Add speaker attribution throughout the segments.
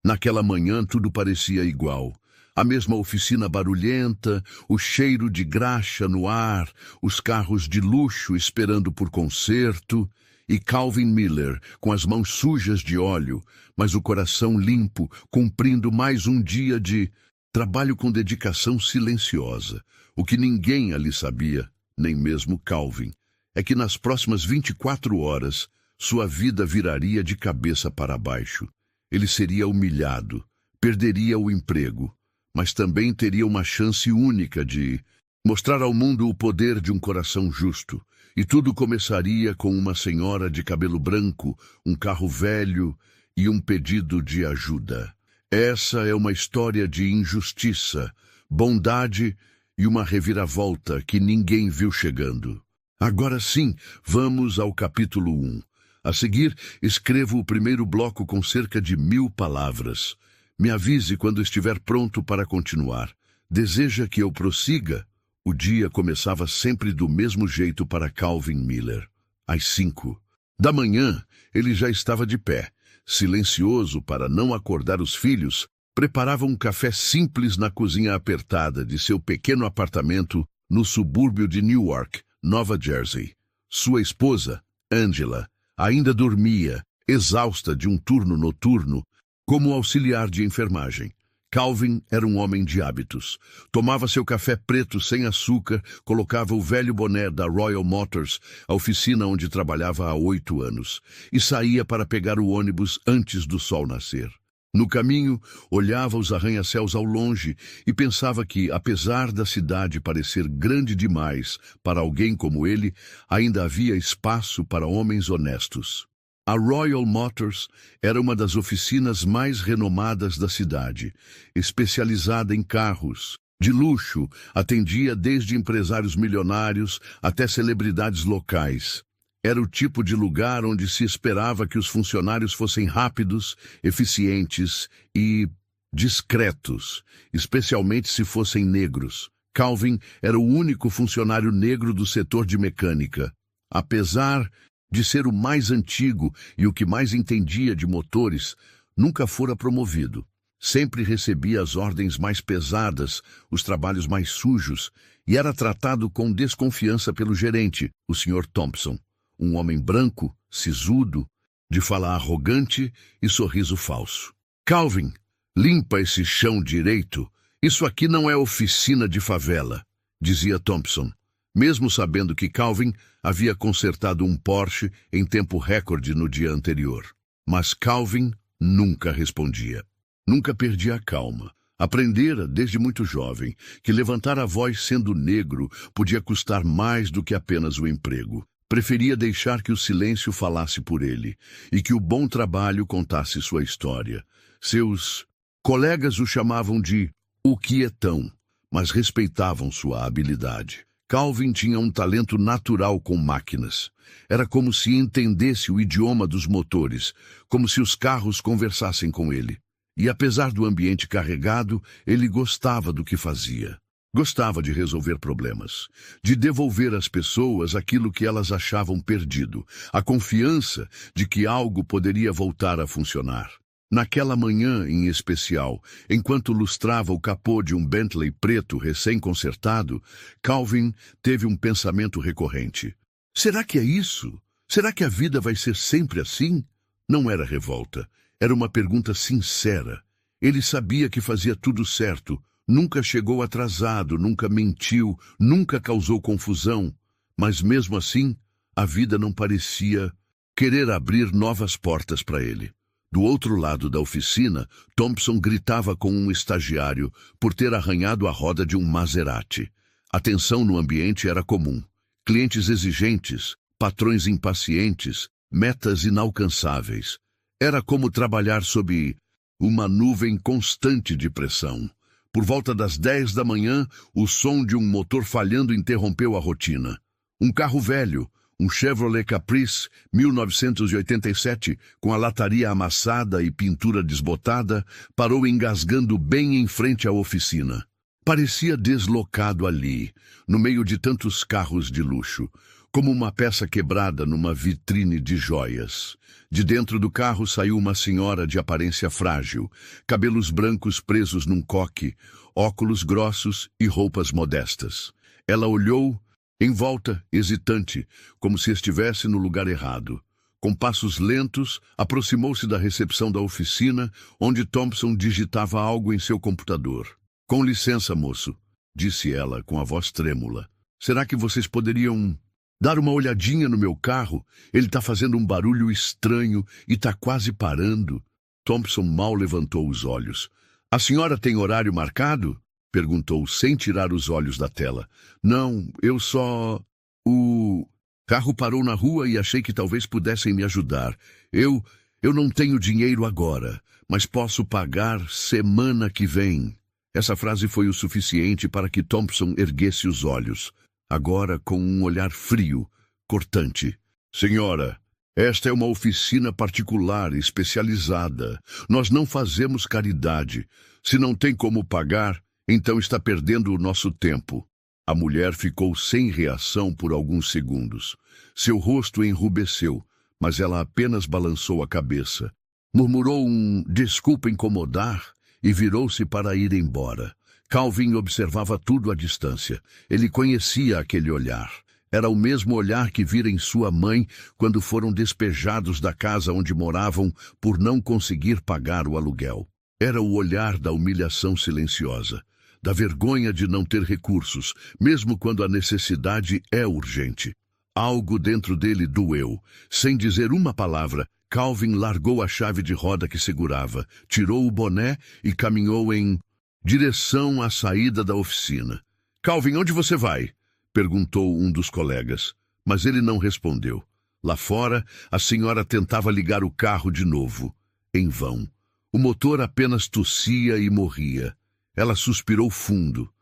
Speaker 1: Naquela manhã tudo parecia igual. A mesma oficina barulhenta, o cheiro de graxa no ar, os carros de luxo esperando por conserto, e Calvin Miller, com as mãos sujas de óleo, mas o coração limpo, cumprindo mais um dia de trabalho com dedicação silenciosa. O que ninguém ali sabia, nem mesmo Calvin, é que nas próximas 24 horas, sua vida viraria de cabeça para baixo. Ele seria humilhado, perderia o emprego, mas também teria uma chance única de mostrar ao mundo o poder de um coração justo. E tudo começaria com uma senhora de cabelo branco, um carro velho e um pedido de ajuda. Essa é uma história de injustiça, bondade e uma reviravolta que ninguém viu chegando. Agora sim, vamos ao capítulo 1. A seguir, escrevo o primeiro bloco com cerca de 1000 palavras. Me avise quando estiver pronto para continuar. Deseja que eu prossiga? O dia começava sempre do mesmo jeito para Calvin Miller. Às 5 da manhã, ele já estava de pé. Silencioso para não acordar os filhos, preparava um café simples na cozinha apertada de seu pequeno apartamento no subúrbio de Newark, Nova Jersey. Sua esposa, Angela, ainda dormia, exausta de um turno noturno, como auxiliar de enfermagem. Calvin era um homem de hábitos. Tomava seu café preto sem açúcar, colocava o velho boné da Royal Motors, a oficina onde trabalhava há 8 anos, e saía para pegar o ônibus antes do sol nascer. No caminho, olhava os arranha-céus ao longe e pensava que, apesar da cidade parecer grande demais para alguém como ele, ainda havia espaço para homens honestos. A Royal Motors era uma das oficinas mais renomadas da cidade, especializada em carros de luxo, atendia desde empresários milionários até celebridades locais. Era o tipo de lugar onde se esperava que os funcionários fossem rápidos, eficientes e discretos, especialmente se fossem negros. Calvin era o único funcionário negro do setor de mecânica. Apesar de ser o mais antigo e o que mais entendia de motores, nunca fora promovido. Sempre recebia as ordens mais pesadas, os trabalhos mais sujos, e era tratado com desconfiança pelo gerente, o Sr. Thompson, um homem branco, sisudo, de fala arrogante e sorriso falso. Calvin, limpa esse chão direito. Isso aqui não é oficina de favela, dizia Thompson, mesmo sabendo que Calvin havia consertado um Porsche em tempo recorde no dia anterior. Mas Calvin nunca respondia. Nunca perdia a calma. Aprendera, desde muito jovem, que levantar a voz sendo negro podia custar mais do que apenas o emprego. Preferia deixar que o silêncio falasse por ele e que o bom trabalho contasse sua história. Seus colegas o chamavam de o quietão, mas respeitavam sua habilidade. Calvin tinha um talento natural com máquinas. Era como se entendesse o idioma dos motores, como se os carros conversassem com ele. E apesar do ambiente carregado, ele gostava do que fazia. Gostava de resolver problemas, de devolver às pessoas aquilo que elas achavam perdido, a confiança de que algo poderia voltar a funcionar. Naquela manhã, em especial, enquanto lustrava o capô de um Bentley preto recém-consertado, Calvin teve um pensamento recorrente. Será que é isso? Será que a vida vai ser sempre assim? Não era revolta. Era uma pergunta sincera. Ele sabia que fazia tudo certo. Nunca chegou atrasado, nunca mentiu, nunca causou confusão. Mas mesmo assim, a vida não parecia querer abrir novas portas para ele. Do outro lado da oficina, Thompson gritava com um estagiário por ter arranhado a roda de um Maserati. A tensão no ambiente era comum. Clientes exigentes, patrões impacientes, metas inalcançáveis. Era como trabalhar sob uma nuvem constante de pressão. Por volta das 10 da manhã, o som de um motor falhando interrompeu a rotina. Um carro velho, um Chevrolet Caprice 1987, com a lataria amassada e pintura desbotada, parou engasgando bem em frente à oficina. Parecia deslocado ali, no meio de tantos carros de luxo, como uma peça quebrada numa vitrine de joias. De dentro do carro saiu uma senhora de aparência frágil, cabelos brancos presos num coque, óculos grossos e roupas modestas. Ela olhou em volta, hesitante, como se estivesse no lugar errado. Com passos lentos, aproximou-se da recepção da oficina, onde Thompson digitava algo em seu computador. "Com licença, moço", disse ela com a voz trêmula. "Será que vocês poderiam dar uma olhadinha no meu carro? Ele está fazendo um barulho estranho e está quase parando." Thompson mal levantou os olhos. "A senhora tem horário marcado?" perguntou, sem tirar os olhos da tela. "Não, eu só... O carro parou na rua e achei que talvez pudessem me ajudar. Eu não tenho dinheiro agora, mas posso pagar semana que vem." Essa frase foi o suficiente para que Thompson erguesse os olhos, agora com um olhar frio, cortante. "Senhora, esta é uma oficina particular, especializada. Nós não fazemos caridade. Se não tem como pagar, então está perdendo o nosso tempo." A mulher ficou sem reação por alguns segundos. Seu rosto enrubesceu, mas ela apenas balançou a cabeça. Murmurou um "desculpa incomodar" e virou-se para ir embora. Calvin observava tudo à distância. Ele conhecia aquele olhar. Era o mesmo olhar que vira em sua mãe quando foram despejados da casa onde moravam por não conseguir pagar o aluguel. Era o olhar da humilhação silenciosa, da vergonha de não ter recursos, mesmo quando a necessidade é urgente. Algo dentro dele doeu. Sem dizer uma palavra, Calvin largou a chave de roda que segurava, tirou o boné e caminhou em direção à saída da oficina. "Calvin, onde você vai?" perguntou um dos colegas, mas ele não respondeu. Lá fora, a senhora tentava ligar o carro de novo. Em vão. O motor apenas tossia e morria. Ela suspirou fundo,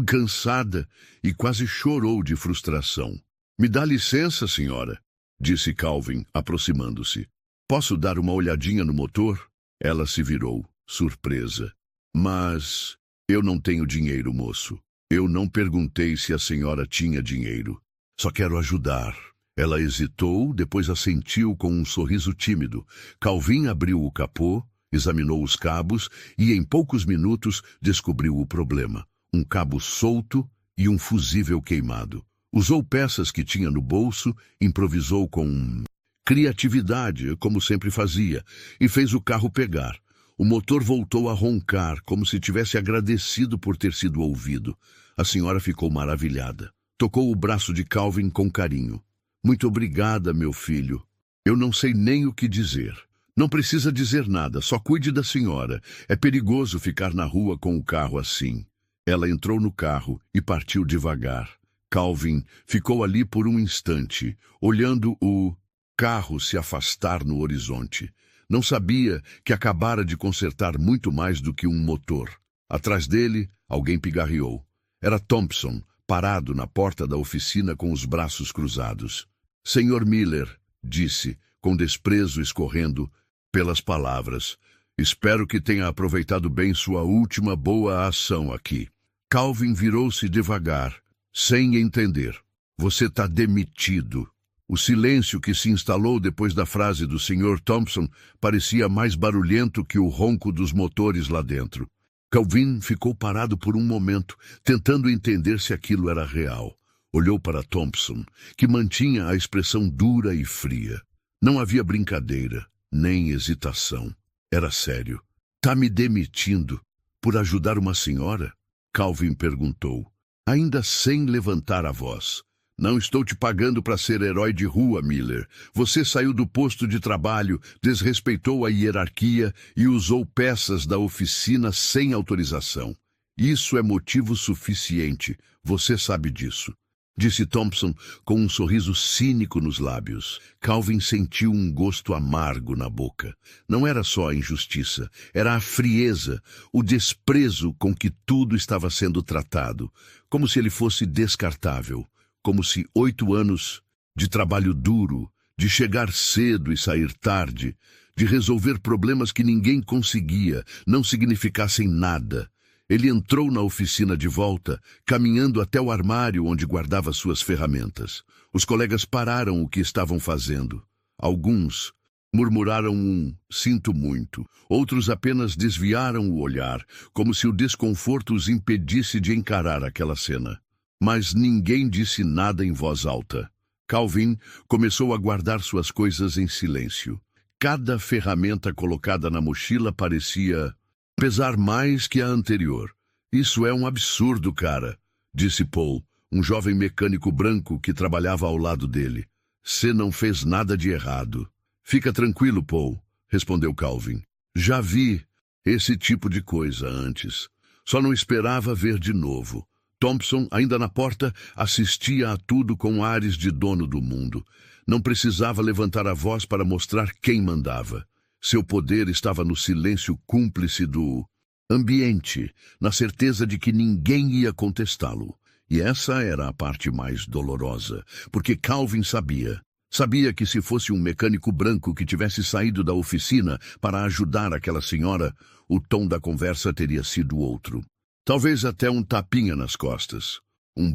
Speaker 1: cansada, e quase chorou de frustração. "Me dá licença, senhora", disse Calvin, aproximando-se. "Posso dar uma olhadinha no motor?" Ela se virou, surpresa. "Mas eu não tenho dinheiro, moço. Eu não perguntei se a senhora tinha dinheiro. Só quero ajudar." Ela hesitou, depois assentiu com um sorriso tímido. Calvin abriu o capô, examinou os cabos e, em poucos minutos, descobriu o problema. Um cabo solto e um fusível queimado. Usou peças que tinha no bolso, improvisou com criatividade, como sempre fazia, e fez o carro pegar. O motor voltou a roncar, como se tivesse agradecido por ter sido ouvido. A senhora ficou maravilhada. Tocou o braço de Calvin com carinho. "Muito obrigada, meu filho. Eu não sei nem o que dizer." "Não precisa dizer nada, só cuide da senhora. É perigoso ficar na rua com o carro assim." Ela entrou no carro e partiu devagar. Calvin ficou ali por um instante, olhando o carro se afastar no horizonte. Não sabia que acabara de consertar muito mais do que um motor. Atrás dele, alguém pigarreou. Era Thompson, parado na porta da oficina com os braços cruzados. "Senhor Miller", disse, com desprezo escorrendo pelas palavras, "espero que tenha aproveitado bem sua última boa ação aqui." Calvin virou-se devagar, sem entender. "Você está demitido." O silêncio que se instalou depois da frase do Sr. Thompson parecia mais barulhento que o ronco dos motores lá dentro. Calvin ficou parado por um momento, tentando entender se aquilo era real. Olhou para Thompson, que mantinha a expressão dura e fria. Não havia brincadeira, nem hesitação. Era sério. "Tá me demitindo por ajudar uma senhora?" Calvin perguntou, ainda sem levantar a voz. "Não estou te pagando para ser herói de rua, Miller. Você saiu do posto de trabalho, desrespeitou a hierarquia e usou peças da oficina sem autorização. Isso é motivo suficiente. Você sabe disso." Disse Thompson com um sorriso cínico nos lábios. Calvin sentiu um gosto amargo na boca. Não era só a injustiça, era a frieza, o desprezo com que tudo estava sendo tratado, como se ele fosse descartável. Como se 8 anos de trabalho duro, de chegar cedo e sair tarde, de resolver problemas que ninguém conseguia, não significassem nada. Ele entrou na oficina de volta, caminhando até o armário onde guardava suas ferramentas. Os colegas pararam o que estavam fazendo. Alguns murmuraram sinto muito. Outros apenas desviaram o olhar, como se o desconforto os impedisse de encarar aquela cena. Mas ninguém disse nada em voz alta. Calvin começou a guardar suas coisas em silêncio. Cada ferramenta colocada na mochila parecia pesar mais que a anterior. Isso é um absurdo, cara, disse Paul, um jovem mecânico branco que trabalhava ao lado dele. Você não fez nada de errado. Fica tranquilo, Paul, respondeu Calvin. Já vi esse tipo de coisa antes. Só não esperava ver de novo. Thompson, ainda na porta, assistia a tudo com ares de dono do mundo. Não precisava levantar a voz para mostrar quem mandava. Seu poder estava no silêncio cúmplice do ambiente, na certeza de que ninguém ia contestá-lo. E essa era a parte mais dolorosa, porque Calvin sabia. Sabia que se fosse um mecânico branco que tivesse saído da oficina para ajudar aquela senhora, o tom da conversa teria sido outro. Talvez até um tapinha nas costas.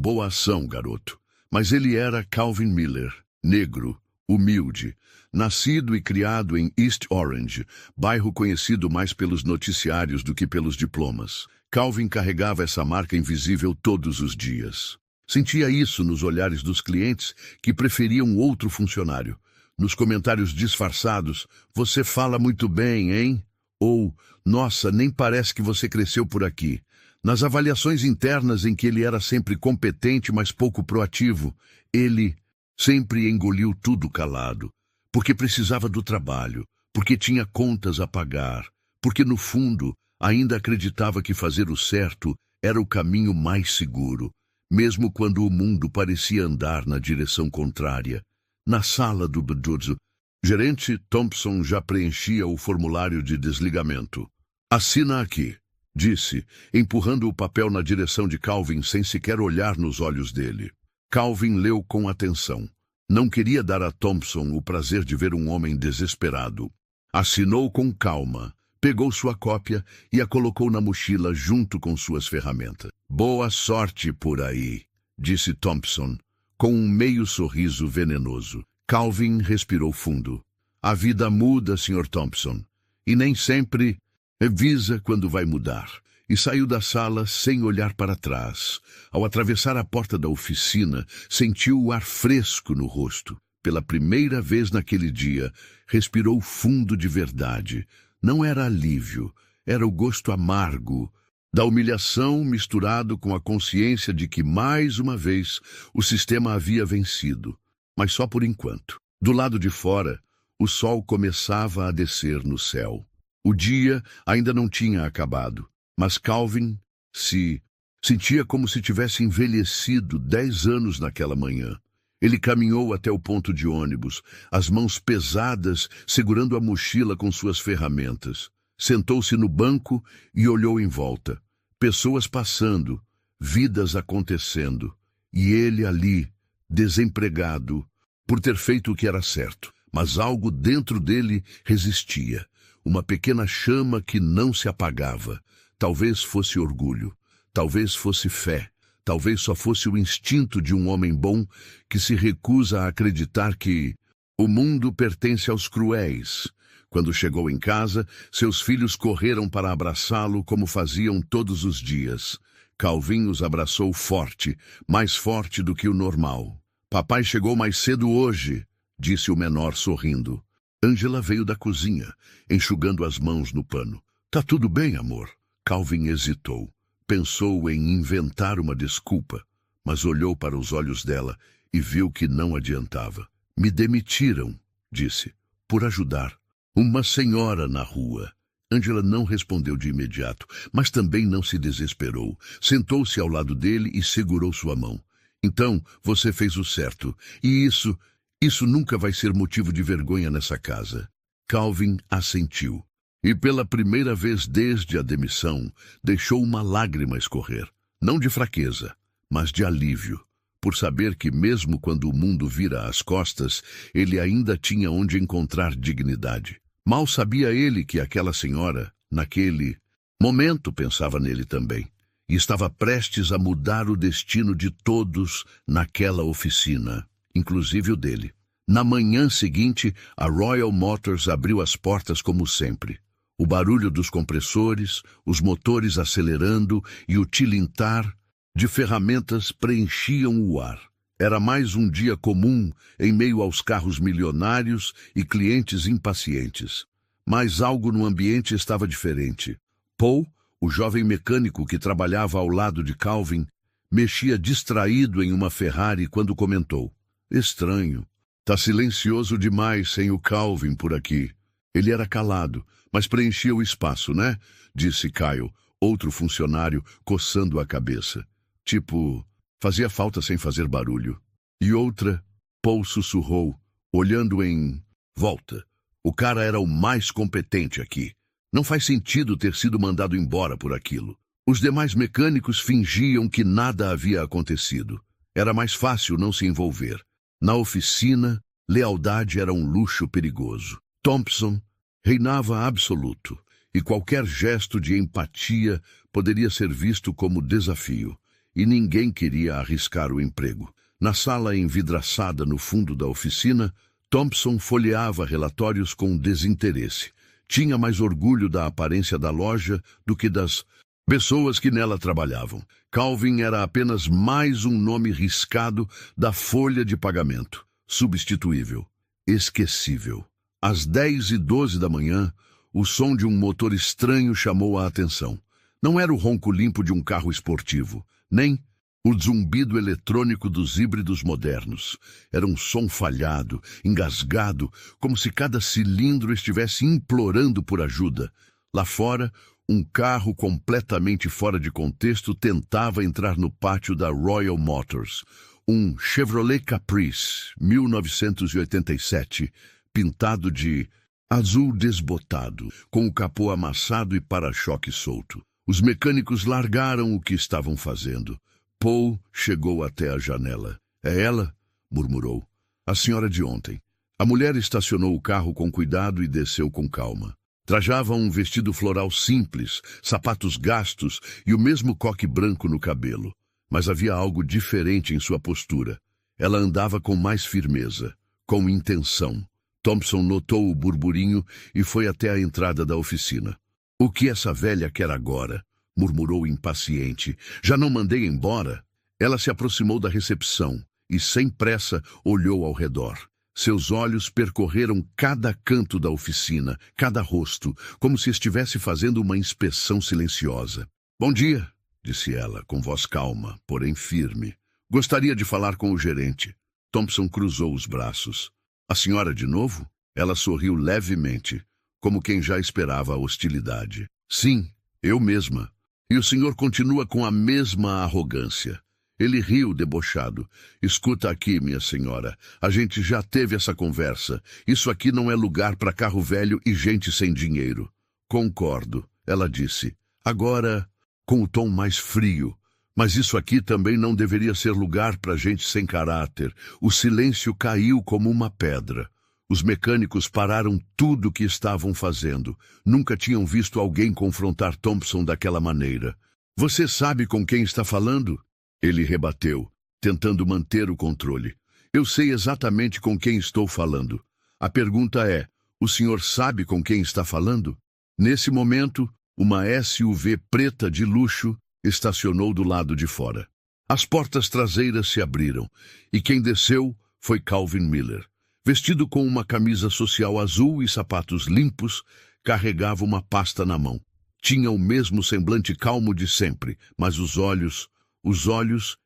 Speaker 1: Boa ação, garoto. Mas ele era Calvin Miller, negro, humilde, nascido e criado em East Orange, bairro conhecido mais pelos noticiários do que pelos diplomas. Calvin carregava essa marca invisível todos os dias. Sentia isso nos olhares dos clientes que preferiam outro funcionário. Nos comentários disfarçados, você fala muito bem, hein? Ou, nossa, nem parece que você cresceu por aqui. Nas avaliações internas em que ele era sempre competente, mas pouco proativo, ele sempre engoliu tudo calado, porque precisava do trabalho, porque tinha contas a pagar, porque no fundo ainda acreditava que fazer o certo era o caminho mais seguro, mesmo quando o mundo parecia andar na direção contrária. Na sala do Bedurzo, gerente Thompson já preenchia o formulário de desligamento. Assina aqui, disse, empurrando o papel na direção de Calvin sem sequer olhar nos olhos dele. Calvin leu com atenção. Não queria dar a Thompson o prazer de ver um homem desesperado. Assinou com calma, pegou sua cópia e a colocou na mochila junto com suas ferramentas. Boa sorte por aí, disse Thompson, com um meio sorriso venenoso. Calvin respirou fundo. A vida muda, Sr. Thompson, e nem sempre avisa quando vai mudar. E saiu da sala sem olhar para trás. Ao atravessar a porta da oficina, sentiu o ar fresco no rosto. Pela primeira vez naquele dia, respirou fundo de verdade. Não era alívio, era o gosto amargo da humilhação misturado com a consciência de que, mais uma vez, o sistema havia vencido. Mas só por enquanto. Do lado de fora, o sol começava a descer no céu. O dia ainda não tinha acabado, mas Calvin se sentia como se tivesse envelhecido 10 anos naquela manhã. Ele caminhou até o ponto de ônibus, as mãos pesadas segurando a mochila com suas ferramentas. Sentou-se no banco e olhou em volta. Pessoas passando, vidas acontecendo, e ele ali, desempregado, por ter feito o que era certo. Mas algo dentro dele resistia, uma pequena chama que não se apagava. Talvez fosse orgulho, talvez fosse fé, talvez só fosse o instinto de um homem bom que se recusa a acreditar que o mundo pertence aos cruéis. Quando chegou em casa, seus filhos correram para abraçá-lo como faziam todos os dias. Calvin os abraçou forte, mais forte do que o normal. Papai chegou mais cedo hoje, disse o menor sorrindo. Angela veio da cozinha, enxugando as mãos no pano. Tá tudo bem, amor? Calvin hesitou. Pensou em inventar uma desculpa, mas olhou para os olhos dela e viu que não adiantava. Me demitiram, disse, por ajudar uma senhora na rua. Angela não respondeu de imediato, mas também não se desesperou. Sentou-se ao lado dele e segurou sua mão. Então, você fez o certo, e isso nunca vai ser motivo de vergonha nessa casa. Calvin assentiu. E pela primeira vez desde a demissão, deixou uma lágrima escorrer. Não de fraqueza, mas de alívio, por saber que mesmo quando o mundo vira as costas, ele ainda tinha onde encontrar dignidade. Mal sabia ele que aquela senhora, naquele Momento, pensava nele também, e estava prestes a mudar o destino de todos naquela oficina, inclusive o dele. Na manhã seguinte, a Royal Motors abriu as portas como sempre. O barulho dos compressores, os motores acelerando e o tilintar de ferramentas preenchiam o ar. Era mais um dia comum em meio aos carros milionários e clientes impacientes. Mas algo no ambiente estava diferente. Paul, o jovem mecânico que trabalhava ao lado de Calvin, mexia distraído em uma Ferrari quando comentou: "Estranho. Tá silencioso demais sem o Calvin por aqui." Ele era calado, mas preenchia o espaço, né? Disse Kyle, outro funcionário, coçando a cabeça. Tipo, fazia falta sem fazer barulho. E outra, Paul sussurrou, olhando em volta. O cara era o mais competente aqui. Não faz sentido ter sido mandado embora por aquilo. Os demais mecânicos fingiam que nada havia acontecido. Era mais fácil não se envolver. Na oficina, lealdade era um luxo perigoso. Thompson reinava absoluto, e qualquer gesto de empatia poderia ser visto como desafio, e ninguém queria arriscar o emprego. Na sala envidraçada no fundo da oficina, Thompson folheava relatórios com desinteresse. Tinha mais orgulho da aparência da loja do que das pessoas que nela trabalhavam. Calvin era apenas mais um nome riscado da folha de pagamento. Substituível. Esquecível. Às 10h12 da manhã, o som de um motor estranho chamou a atenção. Não era o ronco limpo de um carro esportivo, nem o zumbido eletrônico dos híbridos modernos. Era um som falhado, engasgado, como se cada cilindro estivesse implorando por ajuda. Lá fora, um carro completamente fora de contexto tentava entrar no pátio da Royal Motors. Um Chevrolet Caprice, 1987, pintado de azul desbotado, com o capô amassado e para-choque solto. Os mecânicos largaram o que estavam fazendo. Paul chegou até a janela. "É ela?" murmurou. "A senhora de ontem." A mulher estacionou o carro com cuidado e desceu com calma. Trajava um vestido floral simples, sapatos gastos e o mesmo coque branco no cabelo. Mas havia algo diferente em sua postura. Ela andava com mais firmeza, com intenção. Thompson notou o burburinho e foi até a entrada da oficina. "O que essa velha quer agora?" murmurou impaciente. "Já não mandei embora?" Ela se aproximou da recepção e, sem pressa, olhou ao redor. Seus olhos percorreram cada canto da oficina, cada rosto, como se estivesse fazendo uma inspeção silenciosa. "Bom dia", disse ela, com voz calma, porém firme. "Gostaria de falar com o gerente." Thompson cruzou os braços. "A senhora de novo?" Ela sorriu levemente, como quem já esperava a hostilidade. "Sim, eu mesma." "E o senhor continua com a mesma arrogância." Ele riu, debochado. "Escuta aqui, minha senhora. A gente já teve essa conversa. Isso aqui não é lugar para carro velho e gente sem dinheiro." "Concordo", ela disse. Agora, com o tom mais frio. "Mas isso aqui também não deveria ser lugar para gente sem caráter." O silêncio caiu como uma pedra. Os mecânicos pararam tudo o que estavam fazendo. Nunca tinham visto alguém confrontar Thompson daquela maneira. "Você sabe com quem está falando?" Ele rebateu, tentando manter o controle. "Eu sei exatamente com quem estou falando. A pergunta é, o senhor sabe com quem está falando?" Nesse momento, uma SUV preta de luxo estacionou do lado de fora. As portas traseiras se abriram, e quem desceu foi Calvin Miller. Vestido com uma camisa social azul e sapatos limpos, carregava uma pasta na mão. Tinha o mesmo semblante calmo de sempre, mas os olhos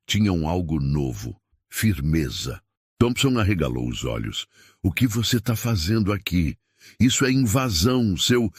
Speaker 1: tinham algo novo. Firmeza. Thompson arregalou os olhos. "O que você está fazendo aqui? Isso é invasão, seu...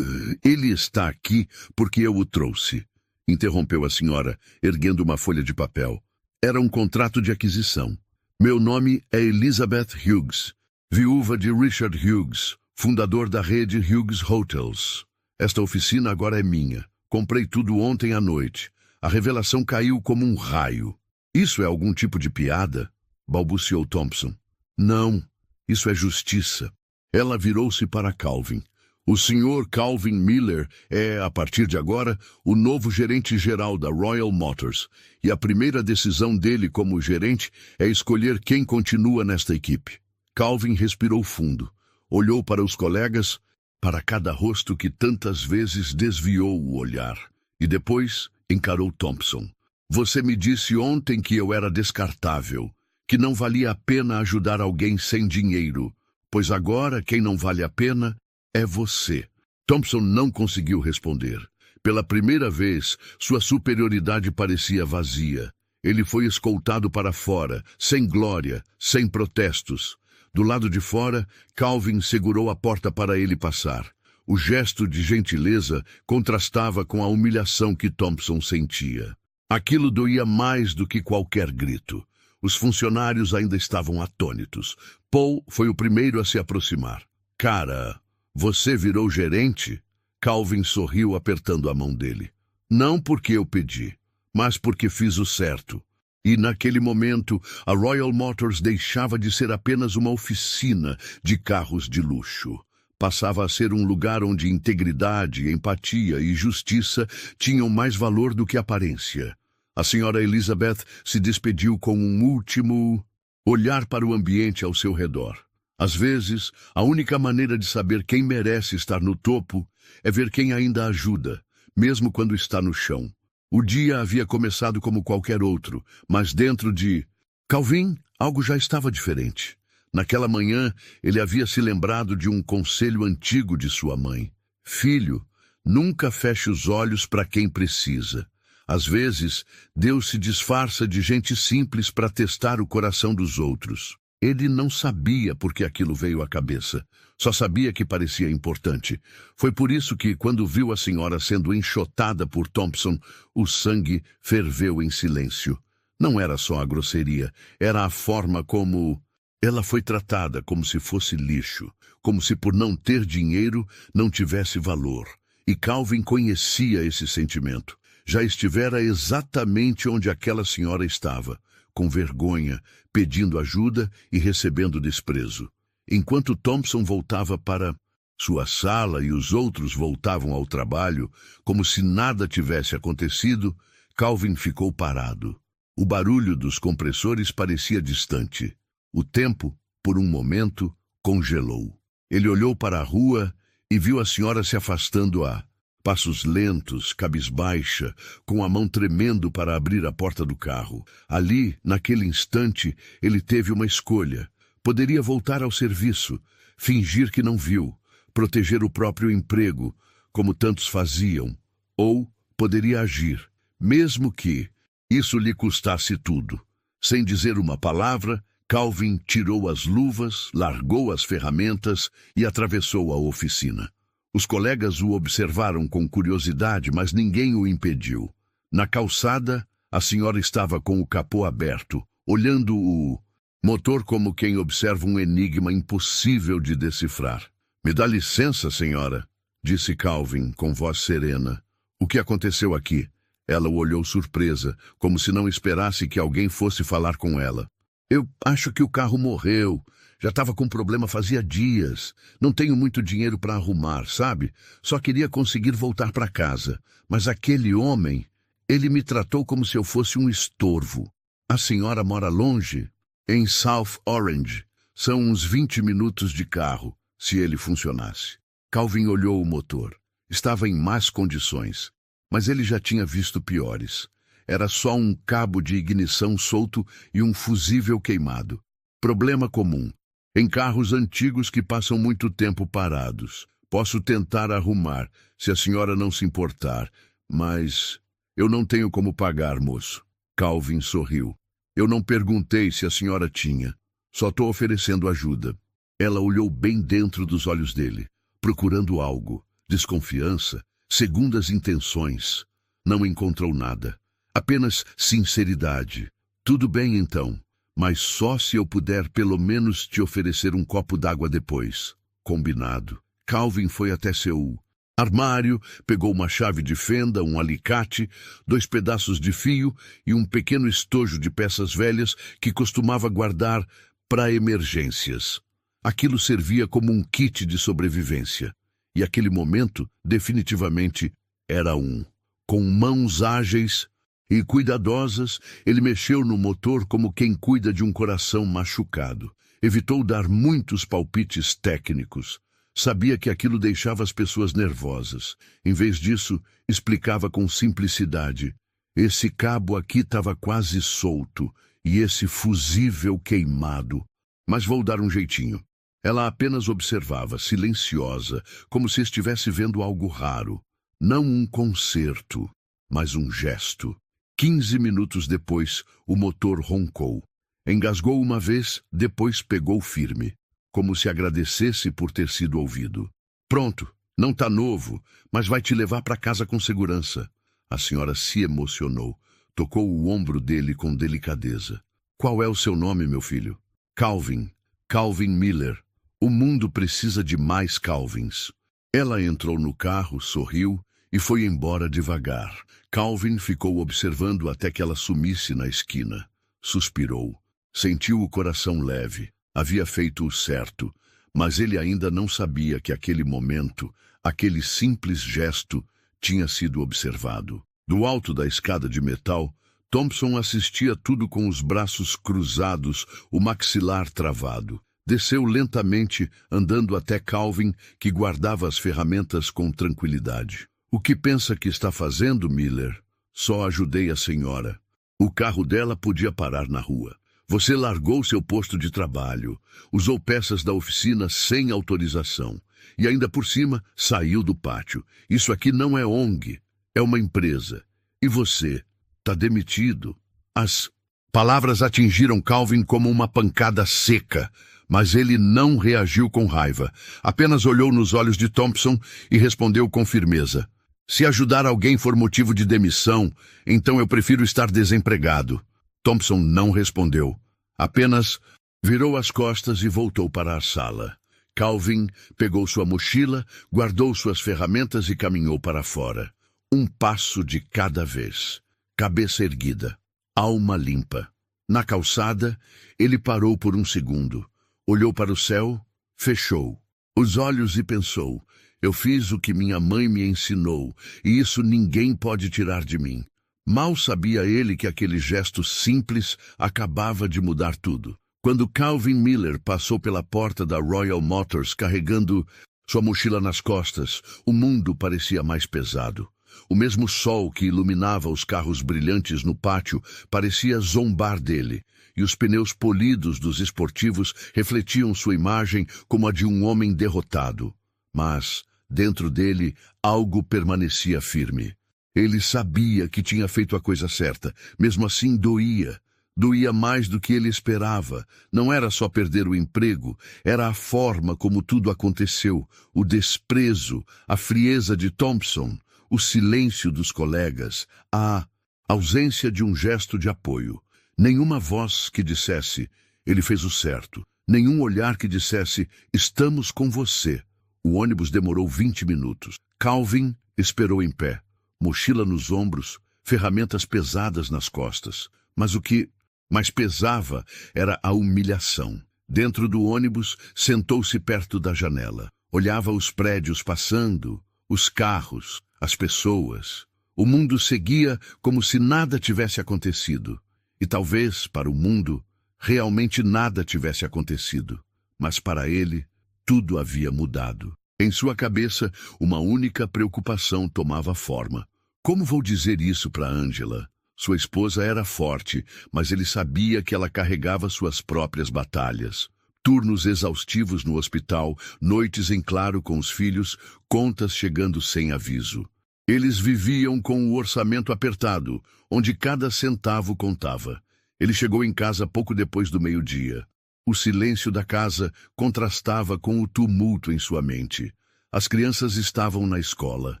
Speaker 1: Ele está aqui porque eu o trouxe." Interrompeu a senhora, erguendo uma folha de papel. Era um contrato de aquisição. "Meu nome é Elizabeth Hughes, viúva de Richard Hughes, fundador da rede Hughes Hotels. Esta oficina agora é minha. Comprei tudo ontem à noite. A revelação caiu como um raio." "Isso é algum tipo de piada?" balbuciou Thompson. "Não, isso é justiça." Ela virou-se para Calvin. O Sr. Calvin Miller é, a partir de agora, o novo gerente-geral da Royal Motors, e a primeira decisão dele como gerente é escolher quem continua nesta equipe. Calvin respirou fundo, olhou para os colegas, para cada rosto que tantas vezes desviou o olhar, e depois encarou Thompson. Você me disse ontem que eu era descartável, que não valia a pena ajudar alguém sem dinheiro, pois agora quem não vale a pena é você. Thompson não conseguiu responder. Pela primeira vez, sua superioridade parecia vazia. Ele foi escoltado para fora, sem glória, sem protestos. Do lado de fora, Calvin segurou a porta para ele passar. O gesto de gentileza contrastava com a humilhação que Thompson sentia. Aquilo doía mais do que qualquer grito. Os funcionários ainda estavam atônitos. Paul foi o primeiro a se aproximar. Cara, você virou gerente? Calvin sorriu apertando a mão dele. Não porque eu pedi, mas porque fiz o certo. E naquele momento, a Royal Motors deixava de ser apenas uma oficina de carros de luxo. Passava a ser um lugar onde integridade, empatia e justiça tinham mais valor do que aparência. A senhora Elizabeth se despediu com um último olhar para o ambiente ao seu redor. Às vezes, a única maneira de saber quem merece estar no topo é ver quem ainda ajuda, mesmo quando está no chão. O dia havia começado como qualquer outro, mas dentro de Calvin, algo já estava diferente. Naquela manhã, ele havia se lembrado de um conselho antigo de sua mãe. Filho, nunca feche os olhos para quem precisa. Às vezes, Deus se disfarça de gente simples para testar o coração dos outros. Ele não sabia por que aquilo veio à cabeça. Só sabia que parecia importante. Foi por isso que, quando viu a senhora sendo enxotada por Thompson, o sangue ferveu em silêncio. Não era só a grosseria, era a forma como ela foi tratada, como se fosse lixo, como se por não ter dinheiro não tivesse valor. E Calvin conhecia esse sentimento. Já estivera exatamente onde aquela senhora estava, com vergonha, pedindo ajuda e recebendo desprezo. Enquanto Thompson voltava para sua sala e os outros voltavam ao trabalho, como se nada tivesse acontecido, Calvin ficou parado. O barulho dos compressores parecia distante. O tempo, por um momento, congelou. Ele olhou para a rua e viu a senhora se afastando a passos lentos, cabisbaixa, com a mão tremendo para abrir a porta do carro. Ali, naquele instante, ele teve uma escolha. Poderia voltar ao serviço, fingir que não viu, proteger o próprio emprego, como tantos faziam. Ou poderia agir, mesmo que isso lhe custasse tudo. Sem dizer uma palavra, Calvin tirou as luvas, largou as ferramentas e atravessou a oficina. Os colegas o observaram com curiosidade, mas ninguém o impediu. Na calçada, a senhora estava com o capô aberto, olhando o motor como quem observa um enigma impossível de decifrar. Me dá licença, senhora, disse Calvin com voz serena. O que aconteceu aqui? Ela o olhou surpresa, como se não esperasse que alguém fosse falar com ela. Eu acho que o carro morreu. Já estava com problema fazia dias. Não tenho muito dinheiro para arrumar, sabe? Só queria conseguir voltar para casa. Mas aquele homem, ele me tratou como se eu fosse um estorvo. A senhora mora longe? Em South Orange. São uns 20 minutos de carro, se ele funcionasse. Calvin olhou o motor. Estava em más condições, mas ele já tinha visto piores. Era só um cabo de ignição solto e um fusível queimado. Problema comum. Em carros antigos que passam muito tempo parados. Posso tentar arrumar, se a senhora não se importar, mas eu não tenho como pagar, moço. Calvin sorriu. Eu não perguntei se a senhora tinha. Só estou oferecendo ajuda. Ela olhou bem dentro dos olhos dele, procurando algo. Desconfiança, segundas intenções. Não encontrou nada. Apenas sinceridade. Tudo bem, então. Mas só se eu puder pelo menos te oferecer um copo d'água depois. Combinado. Calvin foi até seu armário, pegou uma chave de fenda, um alicate, 2 pedaços de fio e um pequeno estojo de peças velhas que costumava guardar para emergências. Aquilo servia como um kit de sobrevivência. E aquele momento, definitivamente, era um. Com mãos ágeis e cuidadosas, ele mexeu no motor como quem cuida de um coração machucado. Evitou dar muitos palpites técnicos. Sabia que aquilo deixava as pessoas nervosas. Em vez disso, explicava com simplicidade. Esse cabo aqui estava quase solto, e esse fusível queimado. Mas vou dar um jeitinho. Ela apenas observava, silenciosa, como se estivesse vendo algo raro. Não um concerto, mas um gesto. 15 minutos depois, o motor roncou. Engasgou uma vez, depois pegou firme, como se agradecesse por ter sido ouvido. Pronto, não está novo, mas vai te levar para casa com segurança. A senhora se emocionou, tocou o ombro dele com delicadeza. Qual é o seu nome, meu filho? Calvin. Calvin Miller. O mundo precisa de mais Calvins. Ela entrou no carro, sorriu e foi embora devagar. Calvin ficou observando até que ela sumisse na esquina. Suspirou. Sentiu o coração leve. Havia feito o certo, mas ele ainda não sabia que aquele momento, aquele simples gesto, tinha sido observado. Do alto da escada de metal, Thompson assistia tudo com os braços cruzados, o maxilar travado. Desceu lentamente, andando até Calvin, que guardava as ferramentas com tranquilidade. O que pensa que está fazendo, Miller? Só ajudei a senhora. O carro dela podia parar na rua. Você largou seu posto de trabalho, usou peças da oficina sem autorização e ainda por cima saiu do pátio. Isso aqui não é ONG, é uma empresa. E você está demitido. As palavras atingiram Calvin como uma pancada seca, mas ele não reagiu com raiva. Apenas olhou nos olhos de Thompson e respondeu com firmeza. Se ajudar alguém for motivo de demissão, então eu prefiro estar desempregado. Thompson não respondeu. Apenas virou as costas e voltou para a sala. Calvin pegou sua mochila, guardou suas ferramentas e caminhou para fora. Um passo de cada vez. Cabeça erguida. Alma limpa. Na calçada, ele parou por um segundo. Olhou para o céu, fechou os olhos e pensou. Eu fiz o que minha mãe me ensinou, e isso ninguém pode tirar de mim. Mal sabia ele que aquele gesto simples acabava de mudar tudo. Quando Calvin Miller passou pela porta da Royal Motors carregando sua mochila nas costas, o mundo parecia mais pesado. O mesmo sol que iluminava os carros brilhantes no pátio parecia zombar dele, e os pneus polidos dos esportivos refletiam sua imagem como a de um homem derrotado. Mas, dentro dele, algo permanecia firme. Ele sabia que tinha feito a coisa certa. Mesmo assim, doía. Doía mais do que ele esperava. Não era só perder o emprego, era a forma como tudo aconteceu, o desprezo, a frieza de Thompson, o silêncio dos colegas, a ausência de um gesto de apoio. Nenhuma voz que dissesse, ele fez o certo. Nenhum olhar que dissesse, estamos com você. O ônibus demorou 20 minutos. Calvin esperou em pé. Mochila nos ombros, ferramentas pesadas nas costas. Mas o que mais pesava era a humilhação. Dentro do ônibus, sentou-se perto da janela. Olhava os prédios passando, os carros, as pessoas. O mundo seguia como se nada tivesse acontecido. E talvez, para o mundo, realmente nada tivesse acontecido. Mas para ele, tudo havia mudado. Em sua cabeça, uma única preocupação tomava forma. Como vou dizer isso para Angela? Sua esposa era forte, mas ele sabia que ela carregava suas próprias batalhas. Turnos exaustivos no hospital, noites em claro com os filhos, contas chegando sem aviso. Eles viviam com o orçamento apertado, onde cada centavo contava. Ele chegou em casa pouco depois do meio-dia. O silêncio da casa contrastava com o tumulto em sua mente. As crianças estavam na escola.